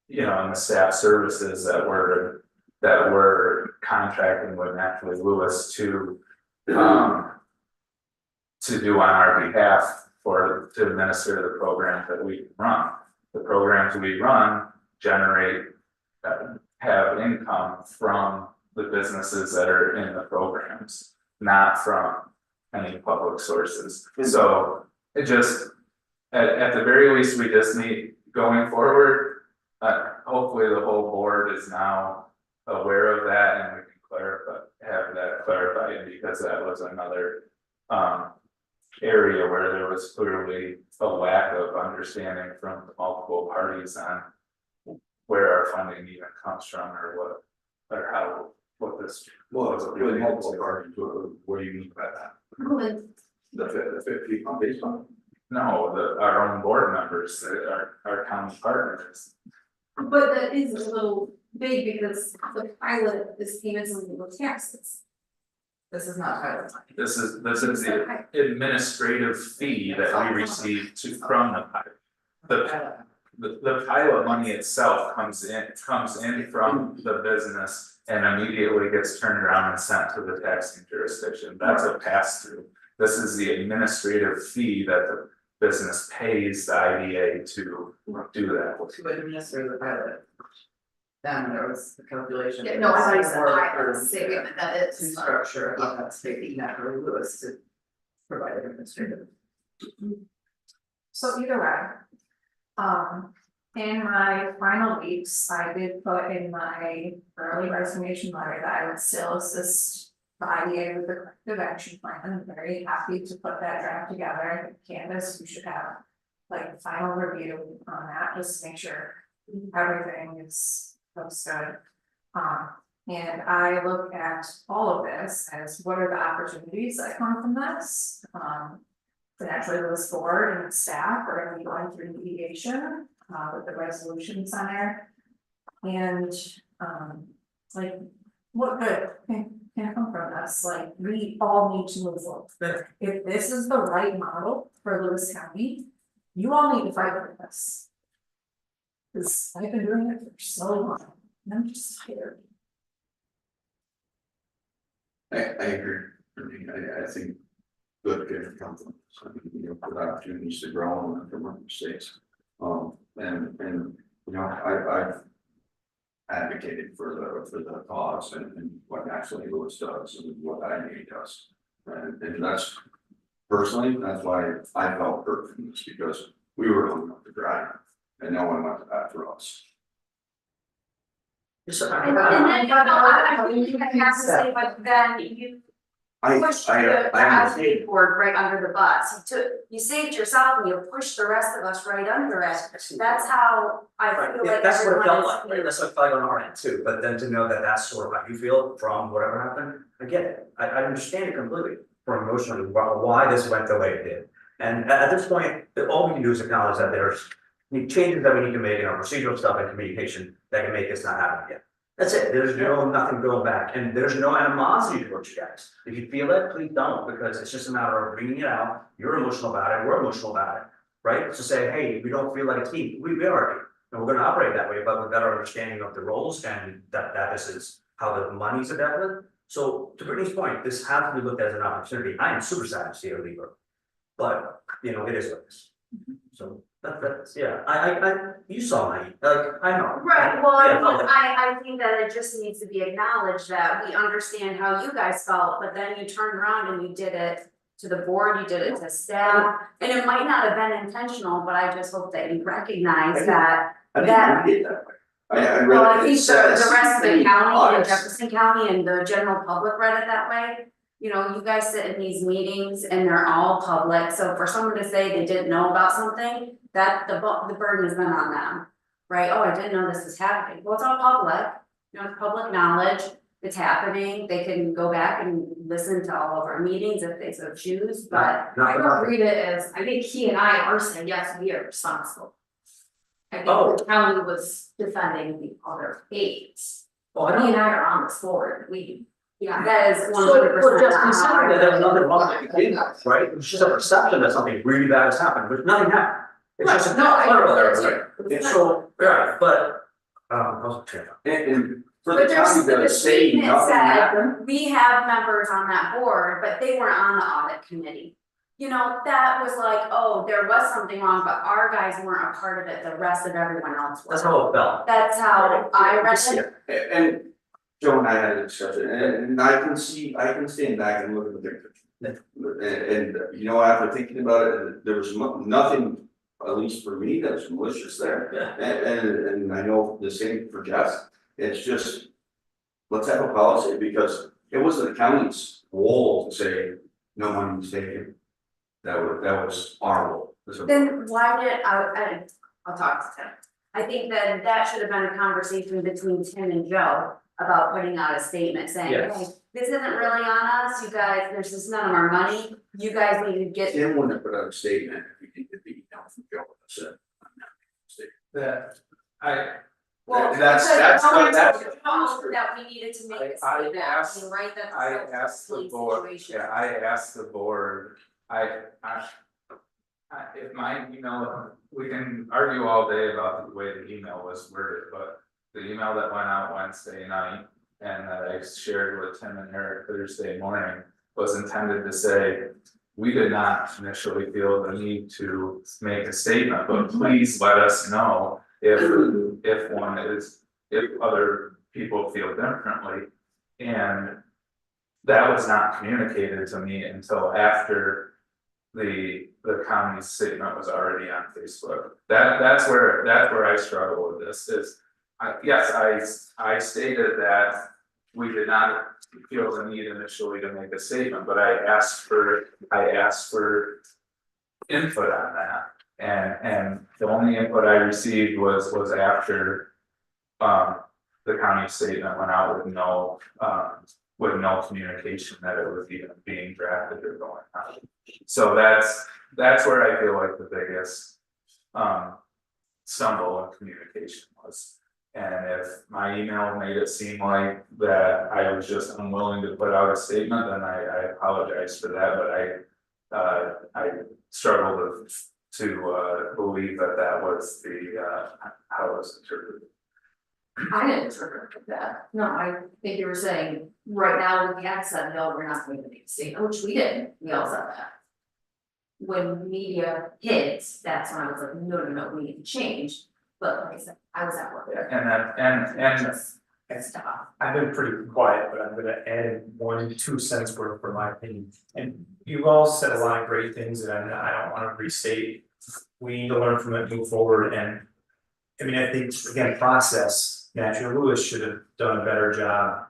you know, and the staff services that we're contracting with Naturally Lewis to do on our behalf to administer the programs that we run. The programs we run generate have income from the businesses that are in the programs, not from any public sources. So it just, at the very least, we just need, going forward, hopefully the whole board is now aware of that, and we can have that clarified, because that was another area where there was clearly a lack of understanding from the multiple parties on where our funding even comes from, or what this. Well, it's really multiple parties, what do you mean by that? The 50 based on? No, our own board members, our county partners. But that is a little big because the pilot is payments on the taxes. This is not pilot money. This is the administrative fee that we receive from the pilot. The pilot money itself comes in from the business and immediately gets turned around and sent to the taxing jurisdiction. That's a pass through. This is the administrative fee that the business pays the IDA to do that. To administer the pilot. Then there was the calculation. Yeah, no, I thought you said for- pilot, for- say that To is. structure of that state, Naturally Lewis to provide administrative. So either way. In my final weeks, I did put in my early resignation letter that I would still assist the IDA with the corrective action plan. I'm very happy to put that draft together. Candace, we should have like the final review on that, just to make sure everything looks good. And I look at all of this as what are the opportunities that come from this? The Naturally Lewis board and its staff are gonna be going through mediation with the resolution center. And like, what good can come from this? Like, we all need to move forward. If this is the right model for Lewis County, you all need to fight for this. Cause I've been doing it for so long, and I'm just tired. I agree. I think good can come from, good opportunities to grow and learn from our mistakes. And you know, I've advocated for the cause and what Naturally Lewis does and what IDA does. And that's personally, that's why I felt hurt from this, because we were hung up to dry and no one went to bat for us. And then, you know, I think I have to say, but then you pushed the understand. IDA board right under the bus. You saved yourself and you pushed the rest of us right under it. That's how I Right, feel yeah, like that's what it felt everyone like, right, that's what it felt like on our end too, but then to know that that's sort of how you feel from whatever happened, I get it, I understand it completely. From emotionally, why this went the way it did, and at this point, all we can do is acknowledge that there's changes that we need to make in our procedural stuff and communication that can make this not happen again. That's it, there's nothing going back, and there's no animosity towards you guys. If you feel it, please don't, because it's just a matter of bringing it out, you're emotional about it, we're emotional about it. Right, to say, hey, we don't feel like a team, we are a team, and we're gonna operate that way, but with better understanding of the roles and that this is how the monies are dealt with. So to Brittany's point, this has to be looked at as an opportunity, I am super sad to see her leave her. But, you know, it is what it is. So that's, yeah, I, you saw me, like, I know. Right, well, Yeah, no, I think that it just needs to be acknowledged that we understand how you guys felt, but then you turned around and you did it to the board, you did it to staff, and it might not have been intentional, but I just hope that you recognize that. I That- didn't read it that way. I read Well, I it, think it says. the rest of the county and August. Jefferson County and the general public read it that way. You know, you guys sit in these meetings and they're all public, so for someone to say they didn't know about something, that the burden is then on them. Right, oh, I didn't know this was happening, well, it's all public, you know, it's public knowledge, it's happening, they can go back and listen to all of our meetings if they so choose, but. I don't read it as, I think he and I are saying, yes, we are responsible. I think the county was defending the other aides. Oh, He I and know. I are on this board, Yeah, that is one So, hundred well, percent. just consider that there's nothing wrong with it, right? It's just a perception that something really bad has happened, but nothing happened. It's just a Right, no, I clerical agree error, with right? you. And so, right, but, And for But the there's, county the to say statement nothing said, happened. we have members on that board, but they weren't on the audit committee. You know, that was like, oh, there was something wrong, but our guys weren't a part of it, the rest of everyone else was. that's how it felt. That's how I read it. And Joe and I had a discussion, and I can stand back and look at the big picture. And you know, after thinking about it, there was nothing, at least for me, that was malicious there. Yeah. And I know the same for Jeff, it's just, let's have a policy, because it wasn't the county's role to say, no money was taken. That was our role. Then why did, I'll talk to Tim. I think that should have been a conversation between Tim and Joe about putting out a statement saying, hey, Yes. this isn't really on us, you guys, there's just none of our money, you guys need to get. Tim wouldn't have put out a statement if we didn't get the email from Joe that said. That, I, Well, That's- because that's- no one that's- told Joe that we needed to make a I statement, asked- right, that's I a asked the silly board, situation. yeah, I asked the board, if my email, we can argue all day about the way the email was worded, but the email that went out Wednesday night and that I shared with Tim and Eric Thursday morning was intended to say, we did not initially feel the need to make a statement, but please let us know if other people feel differently. And that was not communicated to me until after the county's statement was already on Facebook. That's where I struggle with this is, I stated that we did not feel the need initially to make a statement, but I asked for input on that. And the only input I received was after the county statement went out with no communication that it was even being drafted or going on. So that's where I feel like the biggest stumble in communication was. And if my email made it seem like that I was just unwilling to put out a statement, then I apologize for that, but I struggle to believe that was how it was interpreted. I didn't interpret that, no, I think you were saying, right now with the accent, no, we're not going to make a statement, which we did, we all said that. When media hits, that's when I was like, no, we need to change, but like I said, I was at work. And Just stop. I've been pretty quiet, but I'm gonna add 1 2 cents worth for my opinion. And you've all said a lot of great things that I don't wanna restate. We need to learn from it, move forward, and I mean, I think, again, process, Matthew Lewis should have done a better job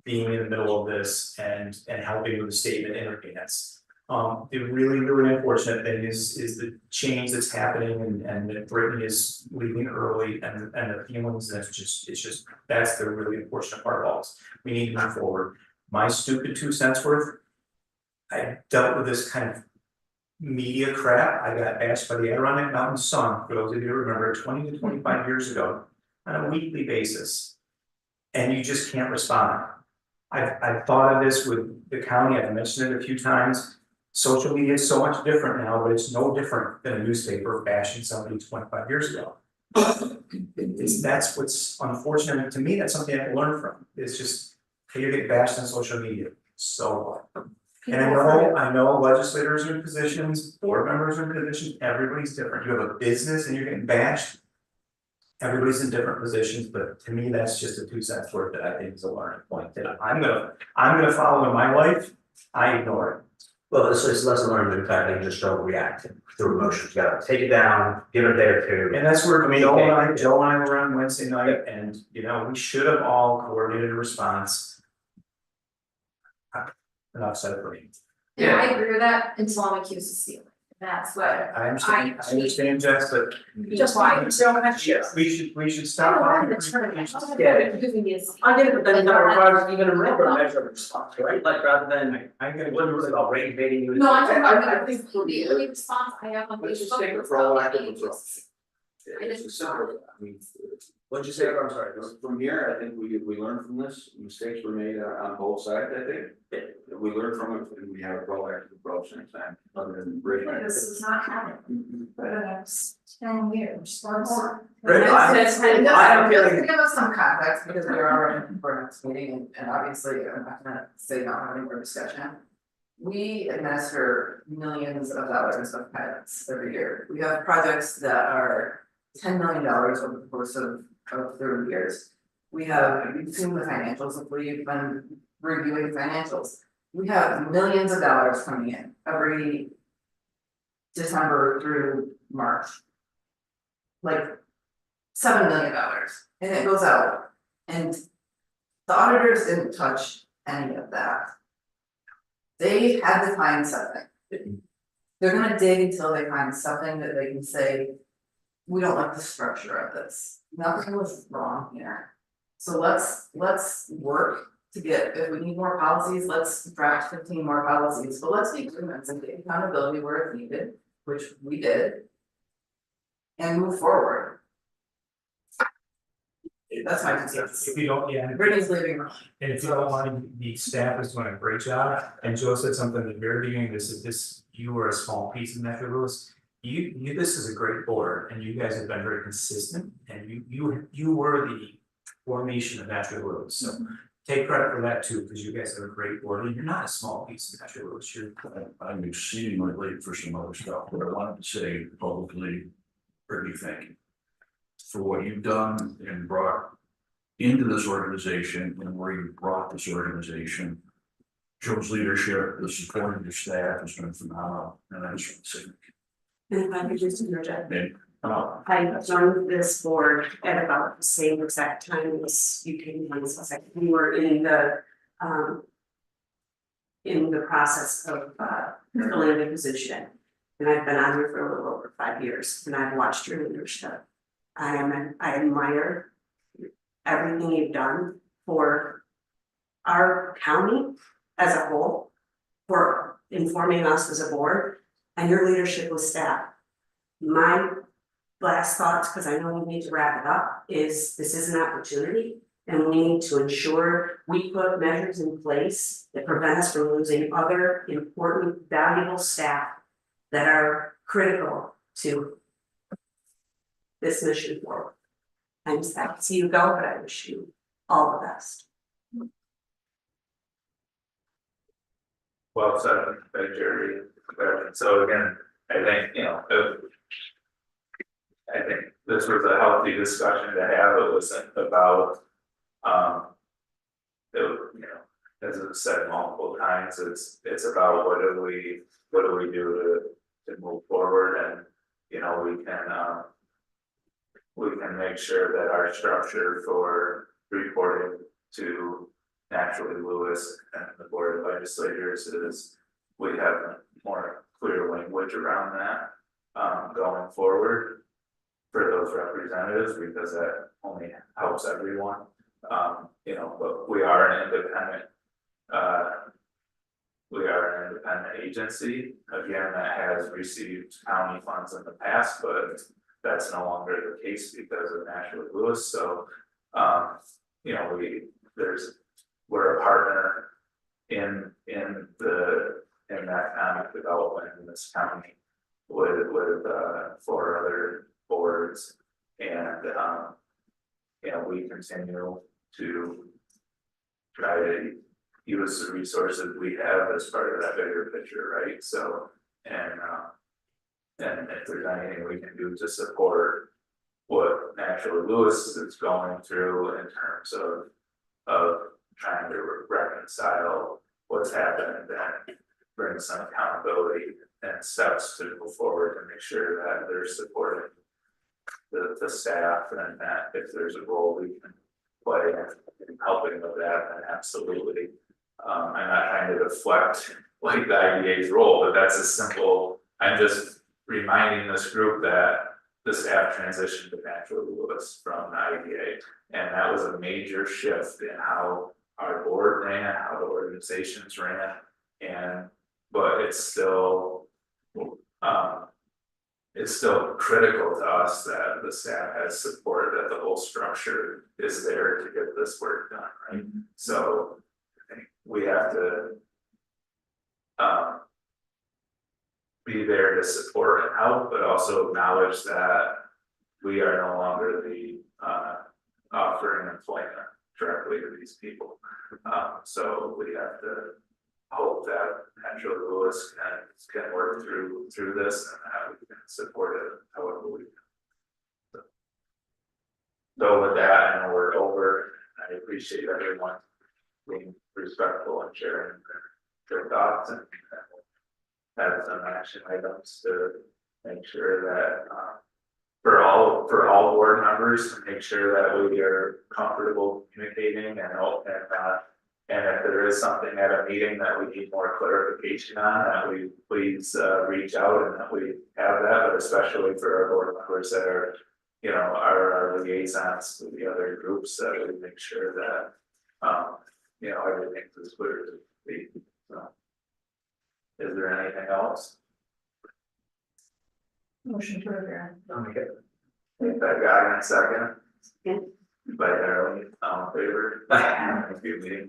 being in the middle of this and helping with the statement in advance. The really unfortunate thing is the change that's happening and that Brittany is leaving early and the feelings that's just, that's the really unfortunate part of all this. We need to move forward. My stupid 2 cents worth. I dealt with this kind of media crap. I got asked by the Adirondack Mountain Sun, for those of you who remember, 20 to 25 years ago, on a weekly basis. And you just can't respond. I've thought of this with the county, I've mentioned it a few times. Social media is so much different now, but it's no different than a newspaper bashing somebody 25 years ago. That's what's unfortunate, to me, that's something I can learn from, it's just, hey, you get bashed on social media, so what? And I know legislators are in positions, board members are in positions, everybody's different, you have a business and you're getting bashed. Everybody's in different positions, but to me, that's just a 2 cents worth that I think is a learning point that I'm gonna follow in my life, I ignore it. Well, it's lesson learned in fact, they just don't react through emotions, you gotta take it down, give it a day or two. And that's where Communicate. Joe and I were on Wednesday night, and you know, we should have all coordinated a response. Enough said for me. Yeah, I agree with that until I'm accused of stealing. That's what. I understand, Jess, but Just why. we should stop. I talking. I get it, but then it never requires even a regular measure of response, right? Like rather than, I'm it gonna. wasn't really about regulating you. No, I'm talking about I think the only response I have on Let's just Facebook take a is proactive about approach. I It's didn't- a simple, I mean. What'd you say, I'm sorry, From here, I think we learned from this, mistakes were made on both sides, I think. We learned from it, and we have a proactive approach next time, other than breaking. This is not happening for the next 10 years or more. Great, I have a feeling. Give us Some context, because we are already for our next meeting, and obviously, I'm not gonna say not having more discussion. We administer millions of dollars of pilots every year. We have projects that are $10 million over the course of 30 years. You've seen the financials, if we've been reviewing financials. We have millions of dollars coming in every December through March. Like $7 million, and it goes out, and the auditors didn't touch any of that. They had to find something. They're gonna dig until they find something that they can say, we don't like the structure of this, nothing was wrong here. So let's work to get, if we need more policies, let's draft 15 more policies, but let's be agreements and get accountability where it's needed, which we did. And move forward. That's my consensus. If you don't, yeah. Brittany's leaving early. And if you don't want, the staff is doing a great job, and Joe said something at the very beginning, you were a small piece of Metro Lewis. This is a great board, and you guys have been very consistent, and you were the formation of Metro Lewis, so. Take credit for that too, because you guys have a great board, and you're not a small piece of Metro Lewis, I'm exceedingly late for some other stuff, but I wanted to say publicly, Brittany, thank you. For what you've done and brought into this organization and where you brought this organization. Joe's leadership, the support of your staff has been phenomenal, and I just want to say. And if I could just interject. And, I joined this board at about the same exact time as you came on, so it's like we were in the process of filling the position. And I've been on here for a little over 5 years, and I've watched your leadership. I admire everything you've done for our county as a whole, for informing us as a board, and your leadership with staff. My last thoughts, because I know we need to wrap it up, is this is an opportunity, and we need to ensure we put measures in place that prevent us from losing other important, valuable staff that are critical to this mission forward. I'm sad to see you go, but I wish you all the best. Well said, Jerry. So again, I think, I think this was a healthy discussion to have. It wasn't about, as I've said multiple times, it's about what do we do to move forward, and we can make sure that our structure for reporting to Naturally Lewis and the Board of Legislators is, we have more clear language around that going forward for those representatives, because that only helps everyone. But we are an independent agency, again, that has received county funds in the past, but that's no longer the case because of Naturally Lewis, so you know, we're a partner in that economic development in this county with 4 other boards. And, you know, we continue to try to use the resources we have as part of that bigger picture, right? So, and if there's anything we can do to support what Naturally Lewis is going through in terms of trying to reconcile what's happened and bring some accountability and steps to move forward and make sure that they're supporting the staff, and that if there's a role we can play in helping with that, then absolutely. I'm not trying to deflect like the IDA's role, but that's a simple, I'm just reminding this group that the staff transitioned to Naturally Lewis from the IDA. And that was a major shift in how our board ran, how the organizations ran, but it's still critical to us that the staff has support, that the whole structure is there to get this work done, right? So I think we have to be there to support and help, but also acknowledge that we are no longer the offering employment directly to these people. So we have to hope that Naturally Lewis can work through this and how we can support it however we can. So with that, I know we're over. I appreciate everyone being respectful and sharing their thoughts and have some action items to make sure that for all board members, to make sure that we are comfortable communicating and if there is something at a meeting that we need more clarification on, that we please reach out and that we have that, but especially for our board members that are, you know, our liaisons to the other groups, that we make sure that you know, everything is clear to be. So, is there anything else? Motion to adjourn. Okay. If I got it in a second. Yeah. By Darrell, all in favor? Thank you, meeting.